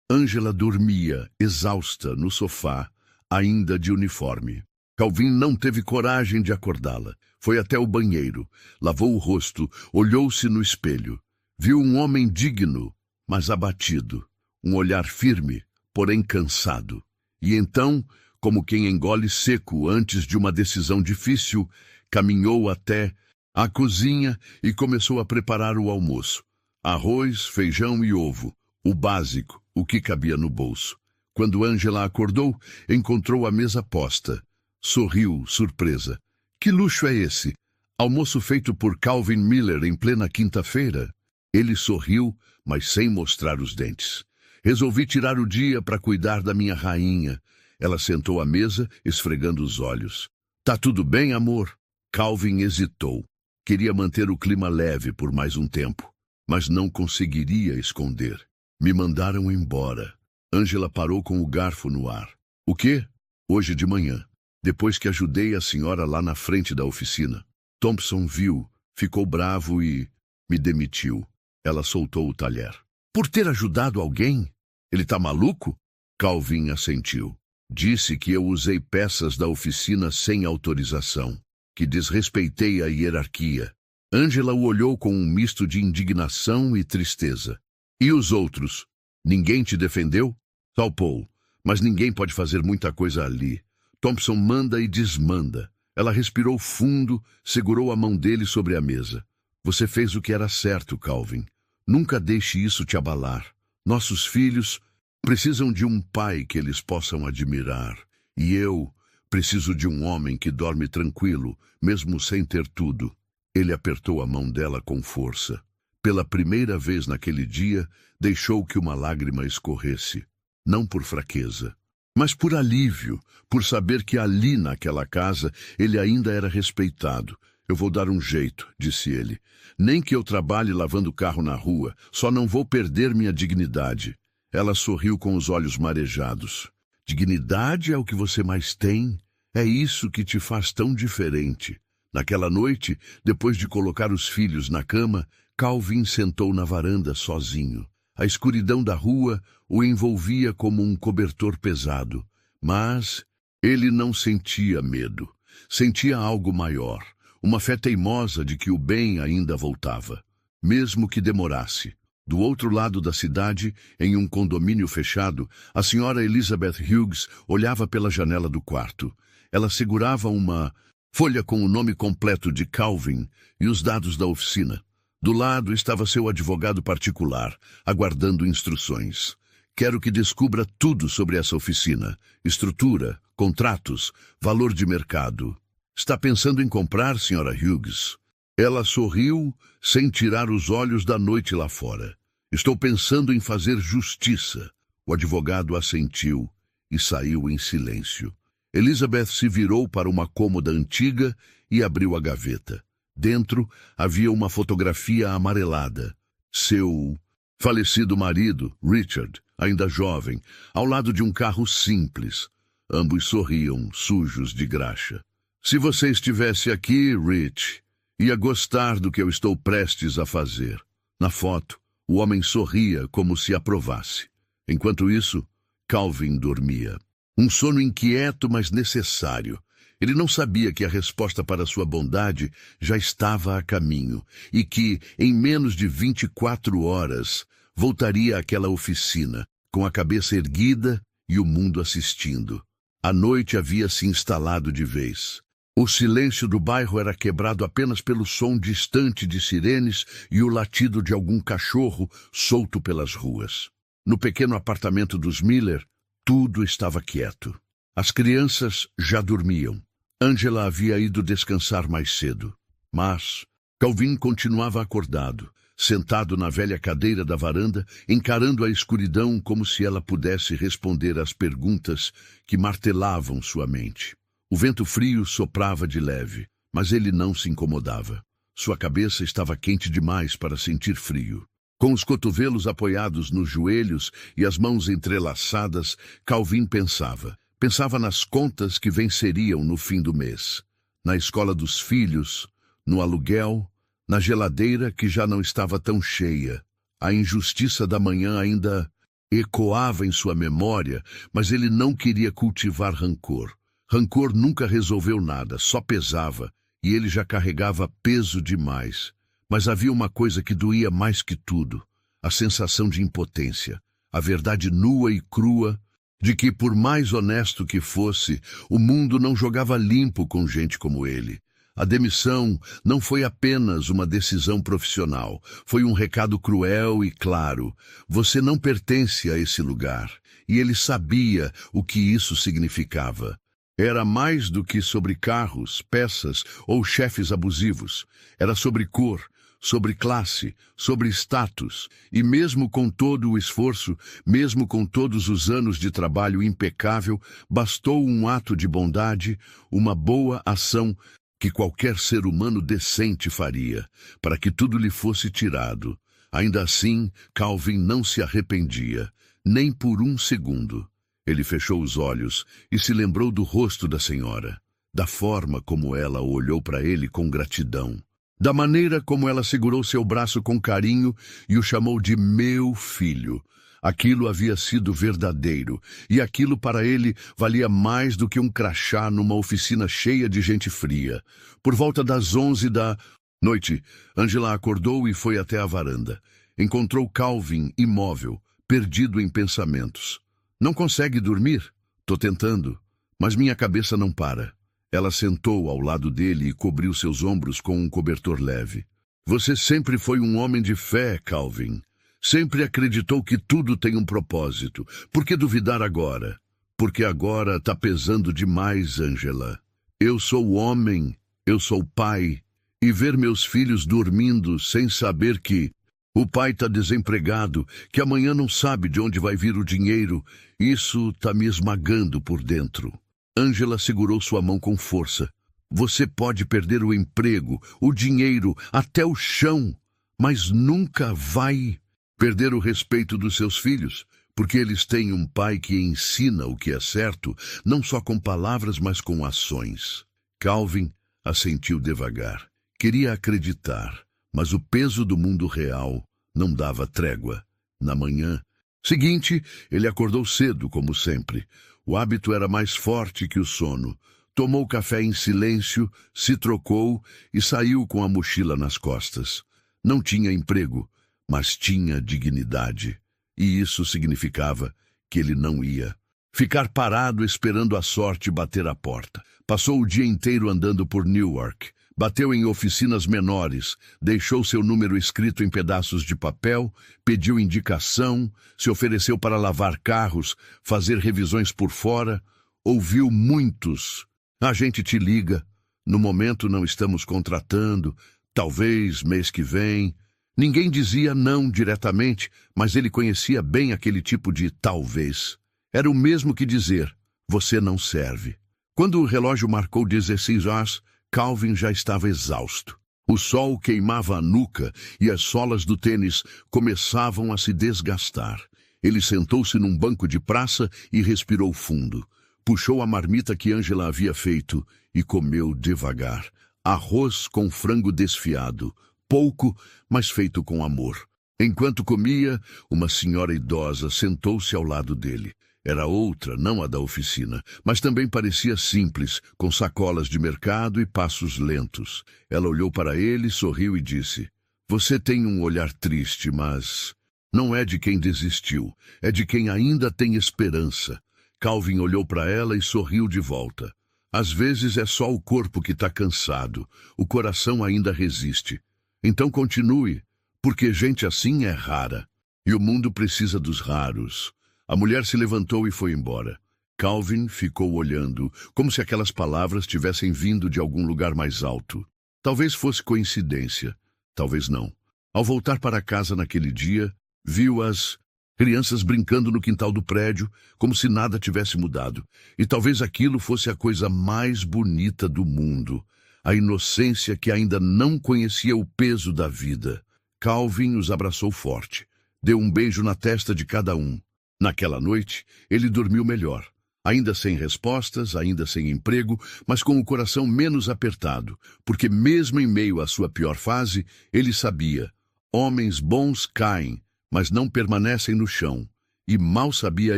Speaker 1: Angela dormia, exausta, no sofá, ainda de uniforme. Calvin não teve coragem de acordá-la. Foi até o banheiro, lavou o rosto, olhou-se no espelho. Viu um homem digno, mas abatido. Um olhar firme, porém cansado. E então, como quem engole seco antes de uma decisão difícil, caminhou até a cozinha e começou a preparar o almoço. Arroz, feijão e ovo. O básico, o que cabia no bolso. Quando Angela acordou, encontrou a mesa posta. Sorriu, surpresa. Que luxo é esse? Almoço feito por Calvin Miller em plena quinta-feira? Ele sorriu, mas sem mostrar os dentes. Resolvi tirar o dia para cuidar da minha rainha. Ela sentou à mesa, esfregando os olhos. Tá tudo bem, amor? Calvin hesitou. Queria manter o clima leve por mais um tempo, mas não conseguiria esconder. Me mandaram embora. Angela parou com o garfo no ar. O quê? Hoje de manhã, depois que ajudei a senhora lá na frente da oficina. Thompson viu, ficou bravo e me demitiu. Ela soltou o talher. Por ter ajudado alguém? Ele tá maluco? Calvin assentiu. Disse que eu usei peças da oficina sem autorização, que desrespeitei a hierarquia. Angela o olhou com um misto de indignação e tristeza. E os outros? Ninguém te defendeu? Só Paul. Mas ninguém pode fazer muita coisa ali. Thompson manda e desmanda. Ela respirou fundo, segurou a mão dele sobre a mesa. Você fez o que era certo, Calvin. Nunca deixe isso te abalar. Nossos filhos precisam de um pai que eles possam admirar. E eu preciso de um homem que dorme tranquilo, mesmo sem ter tudo. Ele apertou a mão dela com força. Pela primeira vez naquele dia, deixou que uma lágrima escorresse. Não por fraqueza, mas por alívio, por saber que ali naquela casa ele ainda era respeitado. Eu vou dar um jeito, disse ele. Nem que eu trabalhe lavando carro na rua, só não vou perder minha dignidade. Ela sorriu com os olhos marejados. Dignidade é o que você mais tem? É isso que te faz tão diferente. Naquela noite, depois de colocar os filhos na cama, Calvin sentou na varanda sozinho. A escuridão da rua o envolvia como um cobertor pesado. Mas ele não sentia medo. Sentia algo maior. Uma fé teimosa de que o bem ainda voltava. Mesmo que demorasse. Do outro lado da cidade, em um condomínio fechado, a senhora Elizabeth Hughes olhava pela janela do quarto. Ela segurava uma folha com o nome completo de Calvin e os dados da oficina. Do lado estava seu advogado particular, aguardando instruções. Quero que descubra tudo sobre essa oficina. Estrutura, contratos, valor de mercado. Está pensando em comprar, senhora Hughes? Ela sorriu, sem tirar os olhos da noite lá fora. Estou pensando em fazer justiça. O advogado assentiu e saiu em silêncio. Elizabeth se virou para uma cômoda antiga e abriu a gaveta. Dentro havia uma fotografia amarelada. Seu falecido marido, Richard, ainda jovem, ao lado de um carro simples. Ambos sorriam, sujos de graxa. Se você estivesse aqui, Rich, ia gostar do que eu estou prestes a fazer. Na foto, o homem sorria como se aprovasse. Enquanto isso, Calvin dormia. Um sono inquieto, mas necessário. Ele não sabia que a resposta para sua bondade já estava a caminho e que, em menos de 24 horas, voltaria àquela oficina, com a cabeça erguida e o mundo assistindo. A noite havia se instalado de vez. O silêncio do bairro era quebrado apenas pelo som distante de sirenes e o latido de algum cachorro solto pelas ruas. No pequeno apartamento dos Miller, tudo estava quieto. As crianças já dormiam. Angela havia ido descansar mais cedo. Mas Calvin continuava acordado, sentado na velha cadeira da varanda, encarando a escuridão como se ela pudesse responder às perguntas que martelavam sua mente. O vento frio soprava de leve, mas ele não se incomodava. Sua cabeça estava quente demais para sentir frio. Com os cotovelos apoiados nos joelhos e as mãos entrelaçadas, Calvin pensava. Pensava nas contas que venceriam no fim do mês. Na escola dos filhos, no aluguel, na geladeira que já não estava tão cheia. A injustiça da manhã ainda ecoava em sua memória, mas ele não queria cultivar rancor. Rancor nunca resolveu nada, só pesava, e ele já carregava peso demais. Mas havia uma coisa que doía mais que tudo, a sensação de impotência, a verdade nua e crua de que, por mais honesto que fosse, o mundo não jogava limpo com gente como ele. A demissão não foi apenas uma decisão profissional, foi um recado cruel e claro. Você não pertence a esse lugar. E ele sabia o que isso significava. Era mais do que sobre carros, peças ou chefes abusivos. Era sobre cor, sobre classe, sobre status. E mesmo com todo o esforço, mesmo com todos os anos de trabalho impecável, bastou um ato de bondade, uma boa ação que qualquer ser humano decente faria, para que tudo lhe fosse tirado. Ainda assim, Calvin não se arrependia, nem por um segundo. Ele fechou os olhos e se lembrou do rosto da senhora, da forma como ela olhou para ele com gratidão, da maneira como ela segurou seu braço com carinho e o chamou de meu filho. Aquilo havia sido verdadeiro, e aquilo para ele valia mais do que um crachá numa oficina cheia de gente fria. Por volta das 11 da noite, Angela acordou e foi até a varanda. Encontrou Calvin imóvel, perdido em pensamentos. Não consegue dormir? Tô tentando, mas minha cabeça não para. Ela sentou ao lado dele e cobriu seus ombros com um cobertor leve. Você sempre foi um homem de fé, Calvin. Sempre acreditou que tudo tem um propósito. Por que duvidar agora? Porque agora tá pesando demais, Angela. Eu sou homem, eu sou pai, e ver meus filhos dormindo sem saber que o pai tá desempregado, que amanhã não sabe de onde vai vir o dinheiro, isso tá me esmagando por dentro. Angela segurou sua mão com força. Você pode perder o emprego, o dinheiro, até o chão, mas nunca vai perder o respeito dos seus filhos, porque eles têm um pai que ensina o que é certo, não só com palavras, mas com ações. Calvin assentiu devagar. Queria acreditar, mas o peso do mundo real não dava trégua. Na manhã seguinte, ele acordou cedo, como sempre. O hábito era mais forte que o sono. Tomou café em silêncio, se trocou e saiu com a mochila nas costas. Não tinha emprego, mas tinha dignidade. E isso significava que ele não ia ficar parado esperando a sorte bater à porta. Passou o dia inteiro andando por Newark. Bateu em oficinas menores, deixou seu número escrito em pedaços de papel, pediu indicação, se ofereceu para lavar carros, fazer revisões por fora. Ouviu muitos. A gente te liga. No momento não estamos contratando. Talvez mês que vem. Ninguém dizia não diretamente, mas ele conhecia bem aquele tipo de talvez. Era o mesmo que dizer, você não serve. Quando o relógio marcou 16 horas, Calvin já estava exausto. O sol queimava a nuca e as solas do tênis começavam a se desgastar. Ele sentou-se num banco de praça e respirou fundo. Puxou a marmita que Angela havia feito e comeu devagar. Arroz com frango desfiado. Pouco, mas feito com amor. Enquanto comia, uma senhora idosa sentou-se ao lado dele. Era outra, não a da oficina, mas também parecia simples, com sacolas de mercado e passos lentos. Ela olhou para ele, sorriu e disse, você tem um olhar triste, mas não é de quem desistiu, é de quem ainda tem esperança. Calvin olhou para ela e sorriu de volta. Às vezes é só o corpo que está cansado, o coração ainda resiste. Então continue, porque gente assim é rara, e o mundo precisa dos raros. A mulher se levantou e foi embora. Calvin ficou olhando, como se aquelas palavras tivessem vindo de algum lugar mais alto. Talvez fosse coincidência, talvez não. Ao voltar para casa naquele dia, viu as crianças brincando no quintal do prédio, como se nada tivesse mudado. E talvez aquilo fosse a coisa mais bonita do mundo. A inocência que ainda não conhecia o peso da vida. Calvin os abraçou forte. Deu um beijo na testa de cada um. Naquela noite, ele dormiu melhor. Ainda sem respostas, ainda sem emprego, mas com o coração menos apertado, porque mesmo em meio à sua pior fase, ele sabia, homens bons caem, mas não permanecem no chão. E mal sabia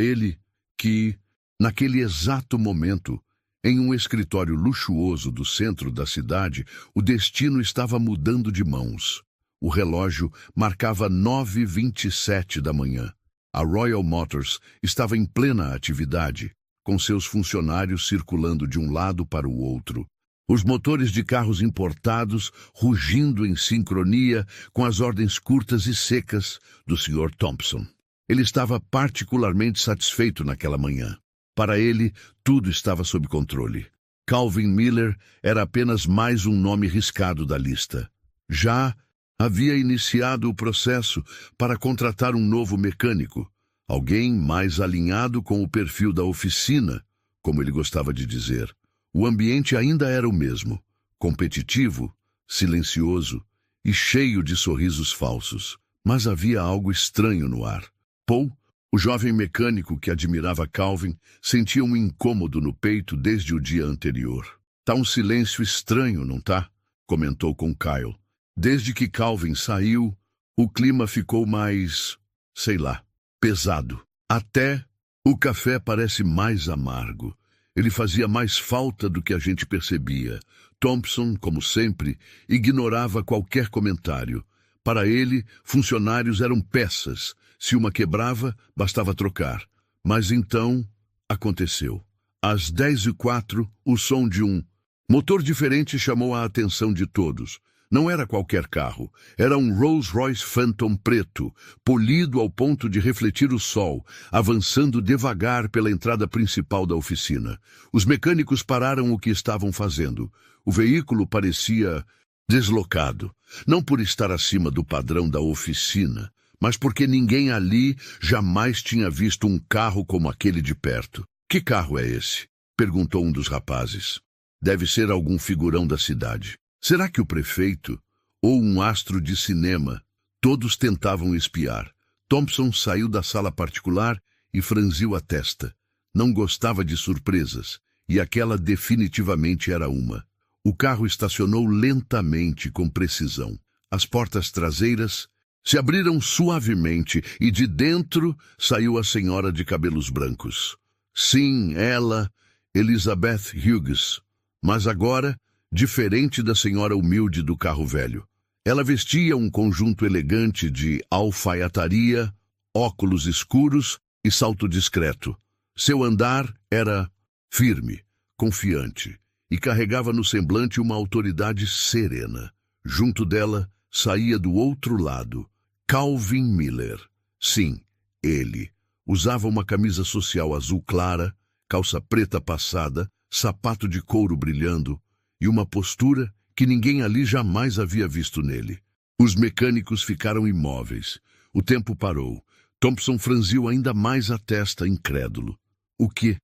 Speaker 1: ele que, naquele exato momento, em um escritório luxuoso do centro da cidade, o destino estava mudando de mãos. O relógio marcava 9h27 da manhã. A Royal Motors estava em plena atividade, com seus funcionários circulando de um lado para o outro. Os motores de carros importados rugindo em sincronia com as ordens curtas e secas do Sr. Thompson. Ele estava particularmente satisfeito naquela manhã. Para ele, tudo estava sob controle. Calvin Miller era apenas mais um nome riscado da lista. Já havia iniciado o processo para contratar um novo mecânico, alguém mais alinhado com o perfil da oficina, como ele gostava de dizer. O ambiente ainda era o mesmo, competitivo, silencioso e cheio de sorrisos falsos. Mas havia algo estranho no ar. Paul, o jovem mecânico que admirava Calvin, sentia um incômodo no peito desde o dia anterior. Tá um silêncio estranho, não tá? Comentou com Kyle. Desde que Calvin saiu, o clima ficou mais, sei lá, pesado. Até o café parece mais amargo. Ele fazia mais falta do que a gente percebia. Thompson, como sempre, ignorava qualquer comentário. Para ele, funcionários eram peças. Se uma quebrava, bastava trocar. Mas então, aconteceu. Às 10h04, o som de um motor diferente chamou a atenção de todos. Não era qualquer carro. Era um Rolls-Royce Phantom preto, polido ao ponto de refletir o sol, avançando devagar pela entrada principal da oficina. Os mecânicos pararam o que estavam fazendo. O veículo parecia deslocado, não por estar acima do padrão da oficina, mas porque ninguém ali jamais tinha visto um carro como aquele de perto. Que carro é esse? Perguntou um dos rapazes. Deve ser algum figurão da cidade. Será que o prefeito ou um astro de cinema? Todos tentavam espiar. Thompson saiu da sala particular e franziu a testa. Não gostava de surpresas, e aquela definitivamente era uma. O carro estacionou lentamente, com precisão. As portas traseiras se abriram suavemente e de dentro saiu a senhora de cabelos brancos. Sim, ela, Elizabeth Hughes. Mas agora, diferente da senhora humilde do carro velho. Ela vestia um conjunto elegante de alfaiataria, óculos escuros e salto discreto. Seu andar era firme, confiante, e carregava no semblante uma autoridade serena. Junto dela, saía do outro lado, Calvin Miller. Sim, ele. Usava uma camisa social azul clara, calça preta passada, sapato de couro brilhando, e uma postura que ninguém ali jamais havia visto nele. Os mecânicos ficaram imóveis. O tempo parou. Thompson franziu ainda mais a testa, incrédulo. O que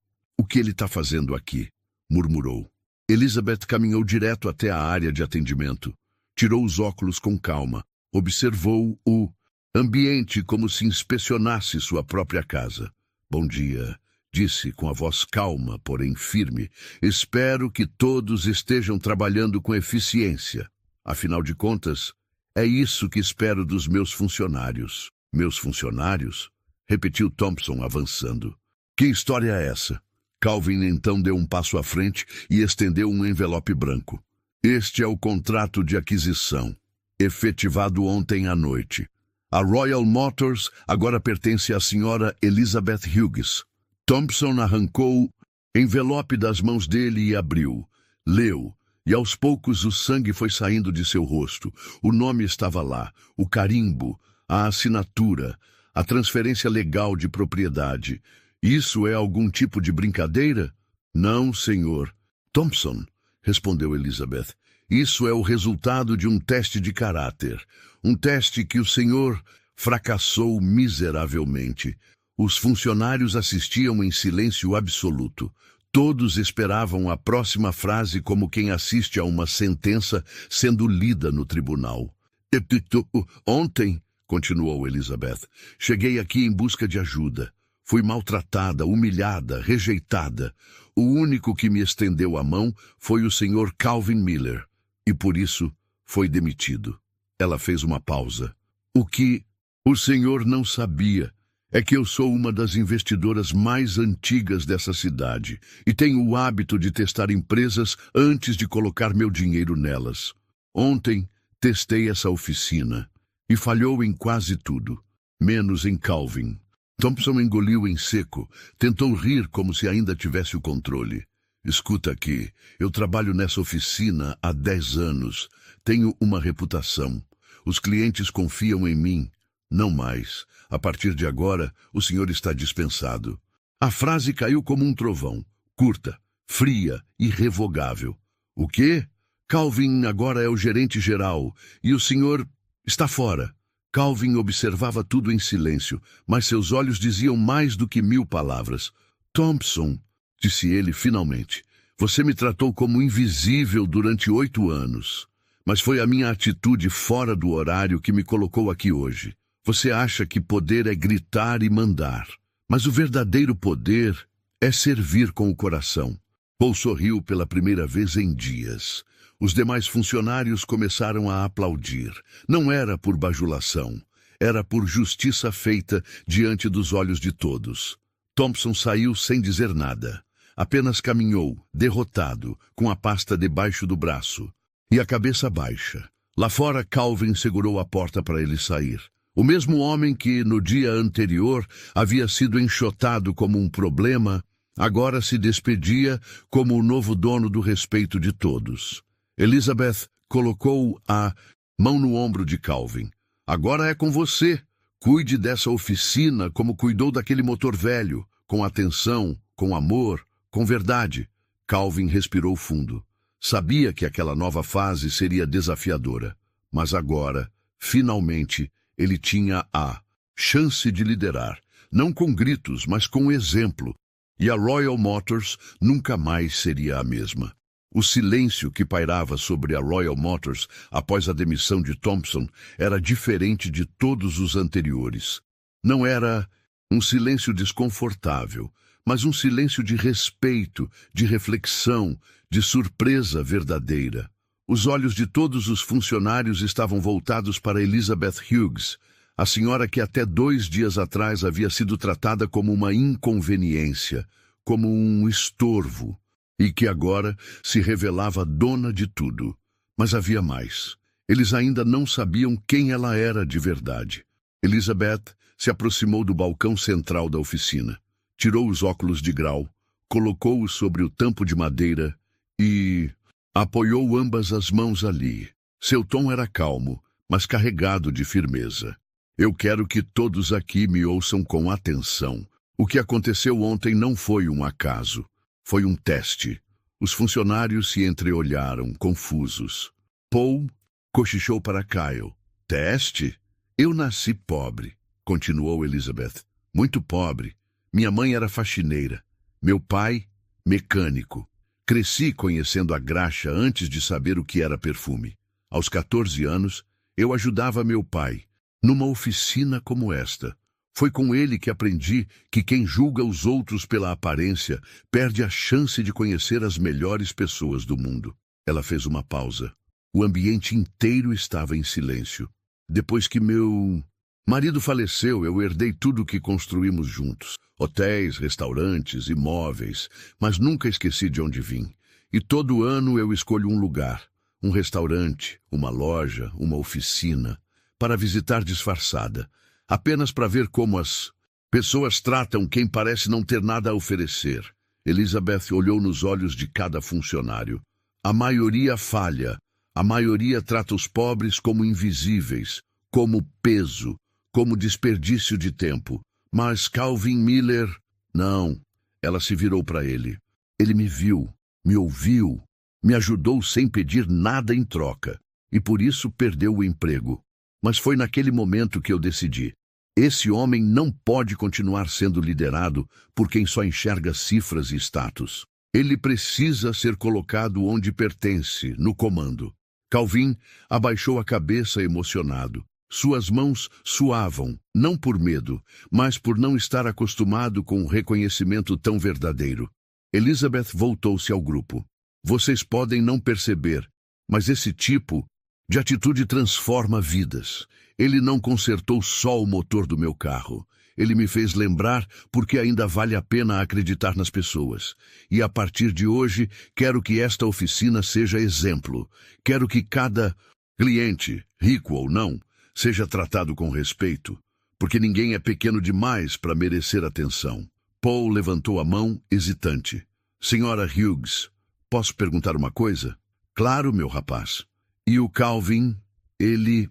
Speaker 1: ele está fazendo aqui? Murmurou. Elizabeth caminhou direto até a área de atendimento. Tirou os óculos com calma. Observou o ambiente como se inspecionasse sua própria casa. Bom dia, disse com a voz calma, porém firme. Espero que todos estejam trabalhando com eficiência. Afinal de contas, é isso que espero dos meus funcionários. Meus funcionários? Repetiu Thompson, avançando. Que história é essa? Calvin então deu um passo à frente e estendeu um envelope branco. Este é o contrato de aquisição, efetivado ontem à noite. A Royal Motors agora pertence à senhora Elizabeth Hughes. Thompson arrancou o envelope das mãos dele e abriu. Leu, e aos poucos o sangue foi saindo de seu rosto. O nome estava lá, o carimbo, a assinatura, a transferência legal de propriedade. Isso é algum tipo de brincadeira? Não, senhor. Thompson, respondeu Elizabeth. Isso é o resultado de um teste de caráter. Um teste que o senhor fracassou miseravelmente. Os funcionários assistiam em silêncio absoluto. Todos esperavam a próxima frase como quem assiste a uma sentença sendo lida no tribunal. Ontem, continuou Elizabeth, cheguei aqui em busca de ajuda. Fui maltratada, humilhada, rejeitada. O único que me estendeu a mão foi o Sr. Calvin Miller, e por isso foi demitido. Ela fez uma pausa. O que o senhor não sabia é que eu sou uma das investidoras mais antigas dessa cidade e tenho o hábito de testar empresas antes de colocar meu dinheiro nelas. Ontem testei essa oficina e falhou em quase tudo, menos em Calvin. Thompson engoliu em seco, tentou rir como se ainda tivesse o controle. escuta aqui. Eu trabalho nessa oficina há 10 anos. Tenho uma reputação. Os clientes confiam em mim. Não mais. A partir de agora, o senhor está dispensado. A frase caiu como um trovão. Curta, fria, irrevogável. O quê? Calvin agora é o gerente geral e o senhor está fora. Calvin observava tudo em silêncio, mas seus olhos diziam mais do que 1000 palavras. Thompson, disse ele finalmente, você me tratou como invisível durante 8 anos. Mas foi a minha atitude fora do horário que me colocou aqui hoje. Você acha que poder é gritar e mandar. Mas o verdadeiro poder é servir com o coração. Paul sorriu pela primeira vez em dias. Os demais funcionários começaram a aplaudir. Não era por bajulação. Era por justiça feita diante dos olhos de todos. Thompson saiu sem dizer nada. Apenas caminhou, derrotado, com a pasta debaixo do braço. E a cabeça baixa. Lá fora, Calvin segurou a porta para ele sair. O mesmo homem que, no dia anterior, havia sido enxotado como um problema, agora se despedia como o novo dono do respeito de todos. Elizabeth colocou a mão no ombro de Calvin. Agora é com você. Cuide dessa oficina como cuidou daquele motor velho, com atenção, com amor, com verdade. Calvin respirou fundo. Sabia que aquela nova fase seria desafiadora, mas agora, finalmente, ele tinha a chance de liderar, não com gritos, mas com exemplo. E a Royal Motors nunca mais seria a mesma. O silêncio que pairava sobre a Royal Motors após a demissão de Thompson era diferente de todos os anteriores. Não era um silêncio desconfortável, mas um silêncio de respeito, de reflexão, de surpresa verdadeira. Os olhos de todos os funcionários estavam voltados para Elizabeth Hughes, a senhora que até 2 dias atrás havia sido tratada como uma inconveniência, como um estorvo, e que agora se revelava dona de tudo. Mas havia mais. Eles ainda não sabiam quem ela era de verdade. Elizabeth se aproximou do balcão central da oficina, tirou os óculos de grau, colocou-os sobre o tampo de madeira e apoiou ambas as mãos ali. Seu tom era calmo, mas carregado de firmeza. Eu quero que todos aqui me ouçam com atenção. O que aconteceu ontem não foi um acaso. Foi um teste. Os funcionários se entreolharam, confusos. Paul cochichou para Kyle. Teste? Eu nasci pobre, continuou Elizabeth. Muito pobre. Minha mãe era faxineira. Meu pai, mecânico. Cresci conhecendo a graxa antes de saber o que era perfume. Aos 14 anos, eu ajudava meu pai, numa oficina como esta. Foi com ele que aprendi que quem julga os outros pela aparência perde a chance de conhecer as melhores pessoas do mundo. Ela fez uma pausa. O ambiente inteiro estava em silêncio. Depois que meu marido faleceu, eu herdei tudo o que construímos juntos. Hotéis, restaurantes, imóveis, mas nunca esqueci de onde vim. E todo ano eu escolho um lugar, um restaurante, uma loja, uma oficina, para visitar disfarçada, apenas para ver como as pessoas tratam quem parece não ter nada a oferecer. Elizabeth olhou nos olhos de cada funcionário. A maioria falha. A maioria trata os pobres como invisíveis, como peso, como desperdício de tempo. Mas Calvin Miller, não. Ela se virou para ele. Ele me viu, me ouviu, me ajudou sem pedir nada em troca. E por isso perdeu o emprego. Mas foi naquele momento que eu decidi. Esse homem não pode continuar sendo liderado por quem só enxerga cifras e status. Ele precisa ser colocado onde pertence, no comando. Calvin abaixou a cabeça emocionado. Suas mãos suavam, não por medo, mas por não estar acostumado com um reconhecimento tão verdadeiro. Elizabeth voltou-se ao grupo. Vocês podem não perceber, mas esse tipo de atitude transforma vidas. Ele não consertou só o motor do meu carro. Ele me fez lembrar porque ainda vale a pena acreditar nas pessoas. E a partir de hoje, quero que esta oficina seja exemplo. Quero que cada cliente, rico ou não, seja tratado com respeito, porque ninguém é pequeno demais para merecer atenção. Paul levantou a mão, hesitante. Senhora Hughes, posso perguntar uma coisa? Claro, meu rapaz. E o Calvin, ele...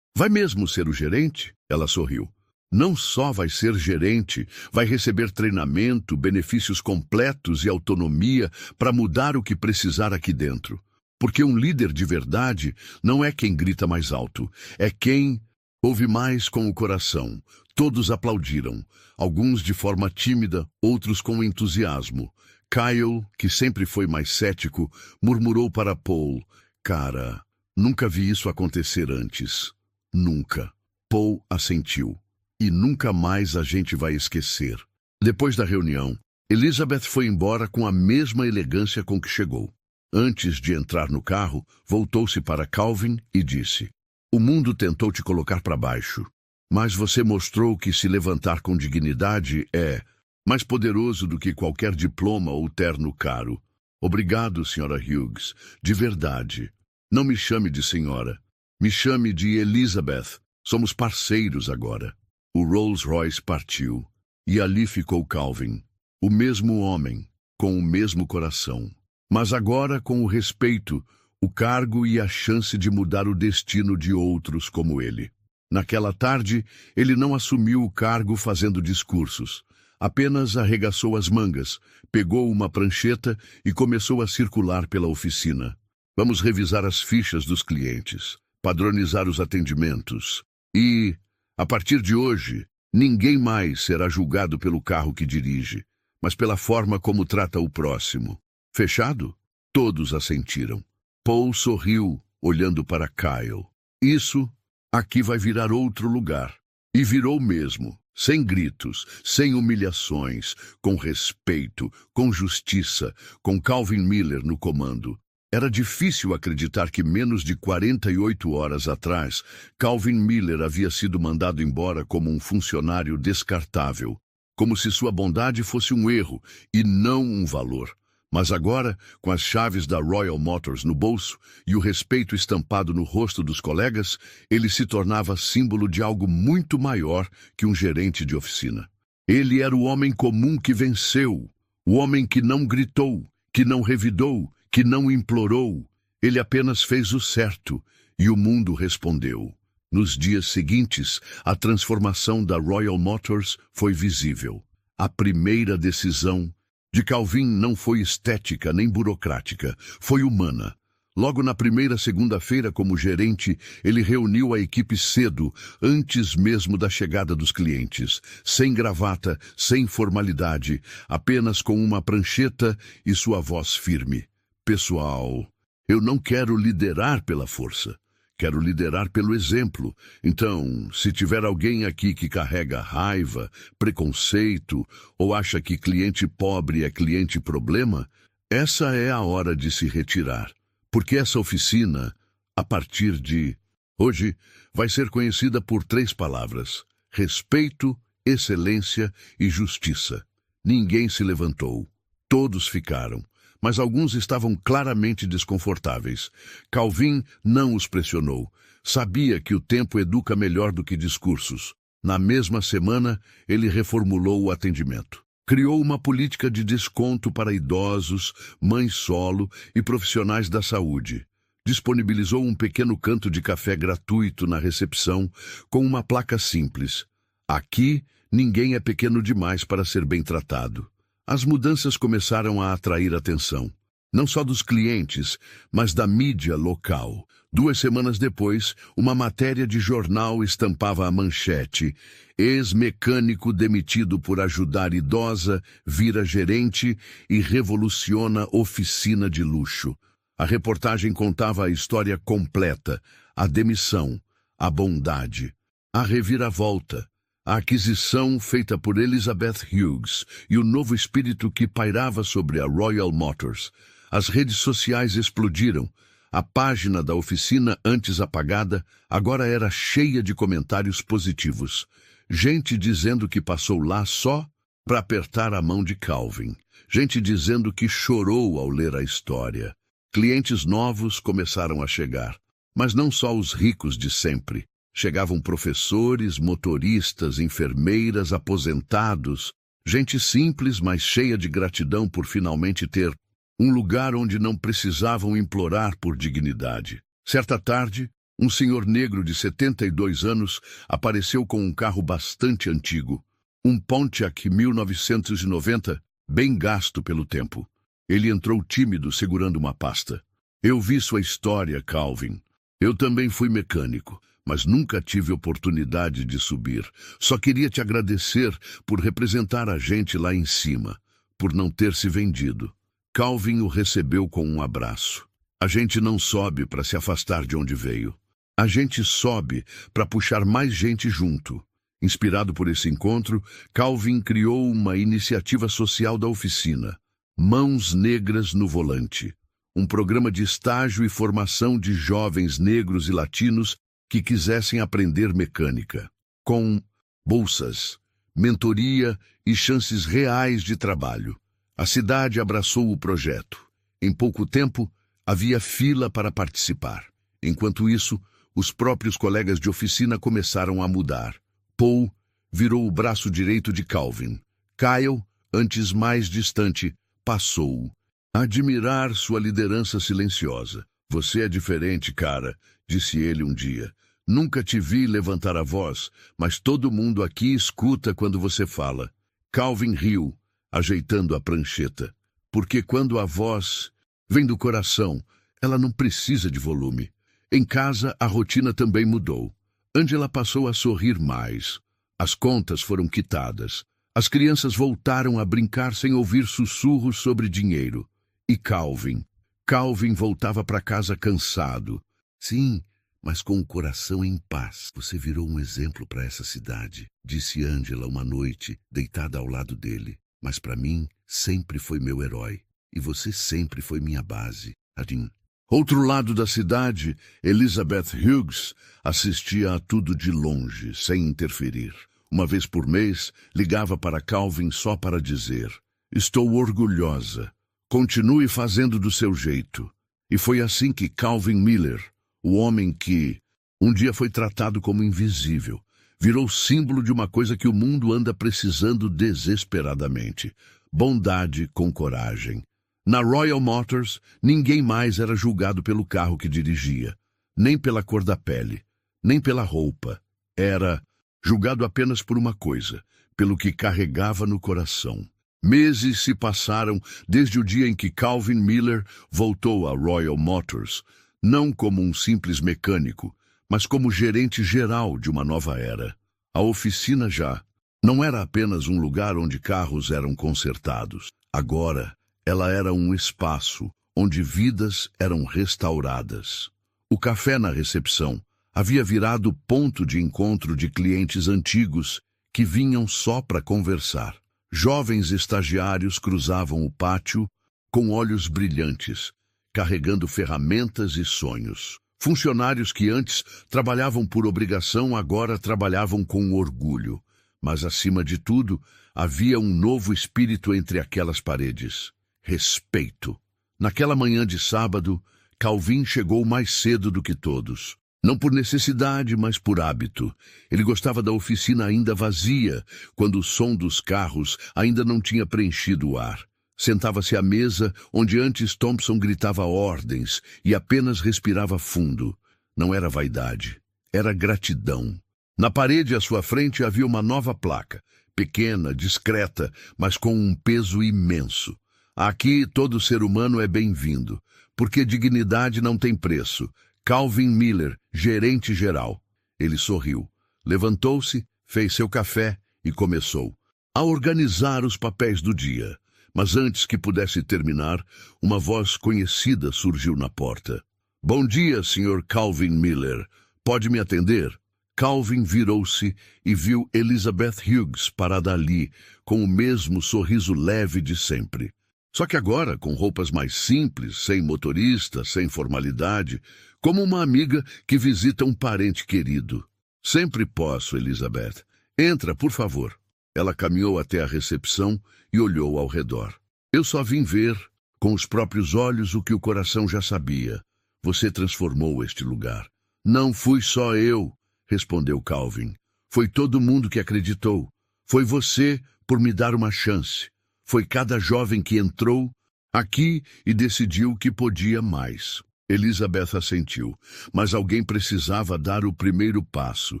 Speaker 1: Vai mesmo ser o gerente? Ela sorriu. Não só vai ser gerente, vai receber treinamento, benefícios completos e autonomia para mudar o que precisar aqui dentro. Porque um líder de verdade não é quem grita mais alto, é quem ouve mais com o coração. Todos aplaudiram, alguns de forma tímida, outros com entusiasmo. Kyle, que sempre foi mais cético, murmurou para Paul: Cara, nunca vi isso acontecer antes. Nunca. Paul assentiu. E nunca mais a gente vai esquecer. Depois da reunião, Elizabeth foi embora com a mesma elegância com que chegou. Antes de entrar no carro, voltou-se para Calvin e disse: O mundo tentou te colocar para baixo, mas você mostrou que se levantar com dignidade é mais poderoso do que qualquer diploma ou terno caro. Obrigado, Sra. Hughes, de verdade. Não me chame de senhora. Me chame de Elizabeth. Somos parceiros agora. O Rolls-Royce partiu, e ali ficou Calvin, o mesmo homem, com o mesmo coração, mas agora com o respeito, o cargo e a chance de mudar o destino de outros como ele. Naquela tarde, ele não assumiu o cargo fazendo discursos, apenas arregaçou as mangas, pegou uma prancheta e começou a circular pela oficina. Vamos revisar as fichas dos clientes, padronizar os atendimentos e... A partir de hoje, ninguém mais será julgado pelo carro que dirige, mas pela forma como trata o próximo. Fechado? Todos assentiram. Paul sorriu, olhando para Kyle. Isso aqui vai virar outro lugar. E virou mesmo, sem gritos, sem humilhações, com respeito, com justiça, com Calvin Miller no comando. Era difícil acreditar que menos de 48 horas atrás, Calvin Miller havia sido mandado embora como um funcionário descartável, como se sua bondade fosse um erro e não um valor. Mas agora, com as chaves da Royal Motors no bolso e o respeito estampado no rosto dos colegas, ele se tornava símbolo de algo muito maior que um gerente de oficina. Ele era o homem comum que venceu, o homem que não gritou, que não revidou, que não implorou, ele apenas fez o certo, e o mundo respondeu. Nos dias seguintes, a transformação da Royal Motors foi visível. A primeira decisão de Calvin não foi estética nem burocrática, foi humana. Logo na primeira segunda-feira como gerente, ele reuniu a equipe cedo, antes mesmo da chegada dos clientes, sem gravata, sem formalidade, apenas com uma prancheta e sua voz firme. Pessoal, eu não quero liderar pela força, quero liderar pelo exemplo. Então, se tiver alguém aqui que carrega raiva, preconceito, ou acha que cliente pobre é cliente problema, essa é a hora de se retirar. Porque essa oficina, a partir de hoje, vai ser conhecida por 3 palavras: respeito, excelência e justiça. Ninguém se levantou, todos ficaram. Mas alguns estavam claramente desconfortáveis. Calvin não os pressionou. Sabia que o tempo educa melhor do que discursos. Na mesma semana, ele reformulou o atendimento. Criou uma política de desconto para idosos, mães solo e profissionais da saúde. Disponibilizou um pequeno canto de café gratuito na recepção com uma placa simples: Aqui, ninguém é pequeno demais para ser bem tratado. As mudanças começaram a atrair atenção, não só dos clientes, mas da mídia local. 2 semanas depois, uma matéria de jornal estampava a manchete: Ex-mecânico demitido por ajudar idosa, vira gerente e revoluciona oficina de luxo. A reportagem contava a história completa: a demissão, a bondade, a reviravolta, a aquisição feita por Elizabeth Hughes e o novo espírito que pairava sobre a Royal Motors. As redes sociais explodiram. A página da oficina, antes apagada, agora era cheia de comentários positivos. Gente dizendo que passou lá só para apertar a mão de Calvin. Gente dizendo que chorou ao ler a história. Clientes novos começaram a chegar, mas não só os ricos de sempre. Chegavam professores, motoristas, enfermeiras, aposentados, Gente simples, mas cheia de gratidão por finalmente ter um lugar onde não precisavam implorar por dignidade. Certa tarde, um senhor negro de 72 anos apareceu com um carro bastante antigo, um Pontiac 1990, bem gasto pelo tempo. Ele entrou tímido, segurando uma pasta. Eu vi sua história, Calvin. Eu também fui mecânico, mas nunca tive oportunidade de subir. Só queria te agradecer por representar a gente lá em cima, por não ter se vendido. Calvin o recebeu com um abraço. A gente não sobe para se afastar de onde veio. A gente sobe para puxar mais gente junto. Inspirado por esse encontro, Calvin criou uma iniciativa social da oficina, Mãos Negras no Volante, um programa de estágio e formação de jovens negros e latinos que quisessem aprender mecânica, com bolsas, mentoria e chances reais de trabalho. A cidade abraçou o projeto. Em pouco tempo, havia fila para participar. Enquanto isso, os próprios colegas de oficina começaram a mudar. Paul virou o braço direito de Calvin. Kyle, antes mais distante, passou. Admirar sua liderança silenciosa. Você é diferente, cara, disse ele um dia. Nunca te vi levantar a voz, mas todo mundo aqui escuta quando você fala. Calvin riu, ajeitando a prancheta. Porque quando a voz vem do coração, ela não precisa de volume. Em casa, a rotina também mudou. Angela passou a sorrir mais. As contas foram quitadas. As crianças voltaram a brincar sem ouvir sussurros sobre dinheiro. E Calvin voltava para casa cansado. Sim, mas com o coração em paz. Você virou um exemplo para essa cidade, disse Angela uma noite, deitada ao lado dele. Mas para mim, sempre foi meu herói. E você sempre foi minha base. Adim. Outro lado da cidade, Elizabeth Hughes assistia a tudo de longe, sem interferir. Uma vez por mês, ligava para Calvin só para dizer: estou orgulhosa. Continue fazendo do seu jeito. E foi assim que Calvin Miller, o homem que um dia foi tratado como invisível, virou símbolo de uma coisa que o mundo anda precisando desesperadamente: bondade com coragem. Na Royal Motors, ninguém mais era julgado pelo carro que dirigia, nem pela cor da pele, nem pela roupa. Era julgado apenas por uma coisa: pelo que carregava no coração. Meses se passaram desde o dia em que Calvin Miller voltou à Royal Motors, não como um simples mecânico, mas como gerente geral de uma nova era. A oficina já não era apenas um lugar onde carros eram consertados. Agora, ela era um espaço onde vidas eram restauradas. O café na recepção havia virado ponto de encontro de clientes antigos que vinham só para conversar. Jovens estagiários cruzavam o pátio com olhos brilhantes, carregando ferramentas e sonhos. Funcionários que antes trabalhavam por obrigação agora trabalhavam com orgulho. Mas, acima de tudo, havia um novo espírito entre aquelas paredes: respeito. Naquela manhã de sábado, Calvin chegou mais cedo do que todos. Não por necessidade, mas por hábito. Ele gostava da oficina ainda vazia, quando o som dos carros ainda não tinha preenchido o ar. Sentava-se à mesa, onde antes Thompson gritava ordens e apenas respirava fundo. Não era vaidade, era gratidão. Na parede à sua frente havia uma nova placa, pequena, discreta, mas com um peso imenso. Aqui todo ser humano é bem-vindo, porque dignidade não tem preço. Calvin Miller, gerente geral. Ele sorriu, levantou-se, fez seu café e começou a organizar os papéis do dia. Mas antes que pudesse terminar, uma voz conhecida surgiu na porta. Bom dia, Sr. Calvin Miller. Pode me atender? Calvin virou-se e viu Elizabeth Hughes parada ali, com o mesmo sorriso leve de sempre. Só que agora, com roupas mais simples, sem motorista, sem formalidade, como uma amiga que visita um parente querido. Sempre posso, Elizabeth. Entra, por favor. Ela caminhou até a recepção e olhou ao redor. Eu só vim ver, com os próprios olhos, o que o coração já sabia. Você transformou este lugar. Não fui só eu, respondeu Calvin. Foi todo mundo que acreditou. Foi você por me dar uma chance. Foi cada jovem que entrou aqui e decidiu que podia mais. Elizabeth assentiu, mas alguém precisava dar o primeiro passo,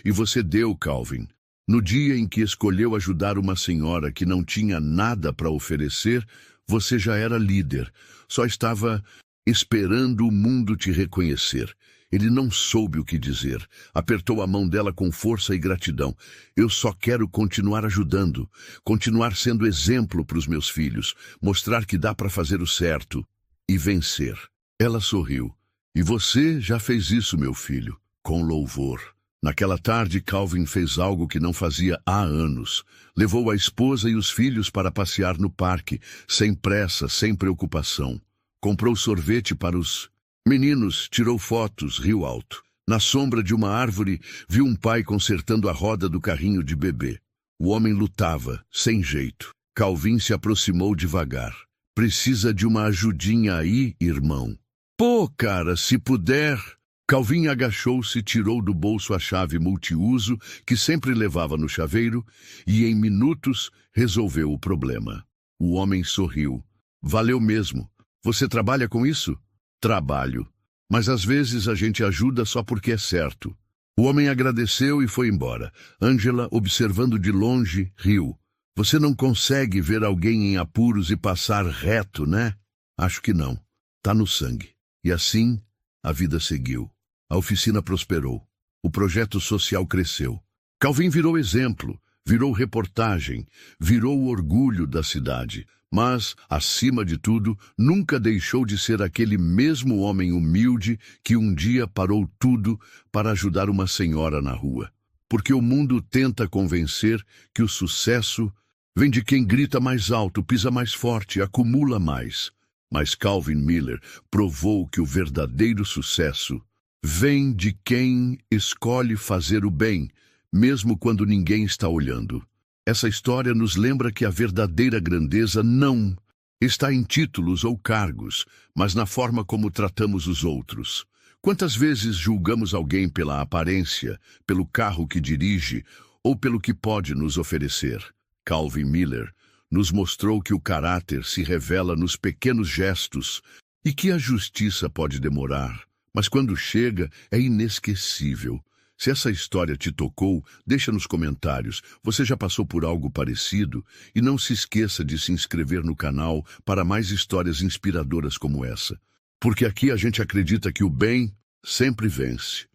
Speaker 1: e você deu, Calvin. No dia em que escolheu ajudar uma senhora que não tinha nada para oferecer, você já era líder. Só estava esperando o mundo te reconhecer. Ele não soube o que dizer. Apertou a mão dela com força e gratidão. Eu só quero continuar ajudando, continuar sendo exemplo para os meus filhos, mostrar que dá para fazer o certo e vencer. Ela sorriu. E você já fez isso, meu filho, com louvor. Naquela tarde, Calvin fez algo que não fazia há anos. Levou a esposa e os filhos para passear no parque, sem pressa, sem preocupação. Comprou sorvete para os meninos, tirou fotos, riu alto. Na sombra de uma árvore, viu um pai consertando a roda do carrinho de bebê. O homem lutava, sem jeito. Calvin se aproximou devagar. Precisa de uma ajudinha aí, irmão? Pô, cara, se puder... Calvin agachou-se, tirou do bolso a chave multiuso que sempre levava no chaveiro e, em minutos, resolveu o problema. O homem sorriu. Valeu mesmo. Você trabalha com isso? Trabalho. Mas às vezes a gente ajuda só porque é certo. O homem agradeceu e foi embora. Angela, observando de longe, riu. Você não consegue ver alguém em apuros e passar reto, né? Acho que não. Tá no sangue. E assim, a vida seguiu. A oficina prosperou. O projeto social cresceu. Calvin virou exemplo, virou reportagem, virou o orgulho da cidade. Mas, acima de tudo, nunca deixou de ser aquele mesmo homem humilde que um dia parou tudo para ajudar uma senhora na rua. Porque o mundo tenta convencer que o sucesso vem de quem grita mais alto, pisa mais forte, acumula mais. Mas Calvin Miller provou que o verdadeiro sucesso vem de quem escolhe fazer o bem, mesmo quando ninguém está olhando. Essa história nos lembra que a verdadeira grandeza não está em títulos ou cargos, mas na forma como tratamos os outros. Quantas vezes julgamos alguém pela aparência, pelo carro que dirige ou pelo que pode nos oferecer? Calvin Miller nos mostrou que o caráter se revela nos pequenos gestos e que a justiça pode demorar, mas quando chega é inesquecível. Se essa história te tocou, deixa nos comentários. Você já passou por algo parecido? E não se esqueça de se inscrever no canal para mais histórias inspiradoras como essa. Porque aqui a gente acredita que o bem sempre vence.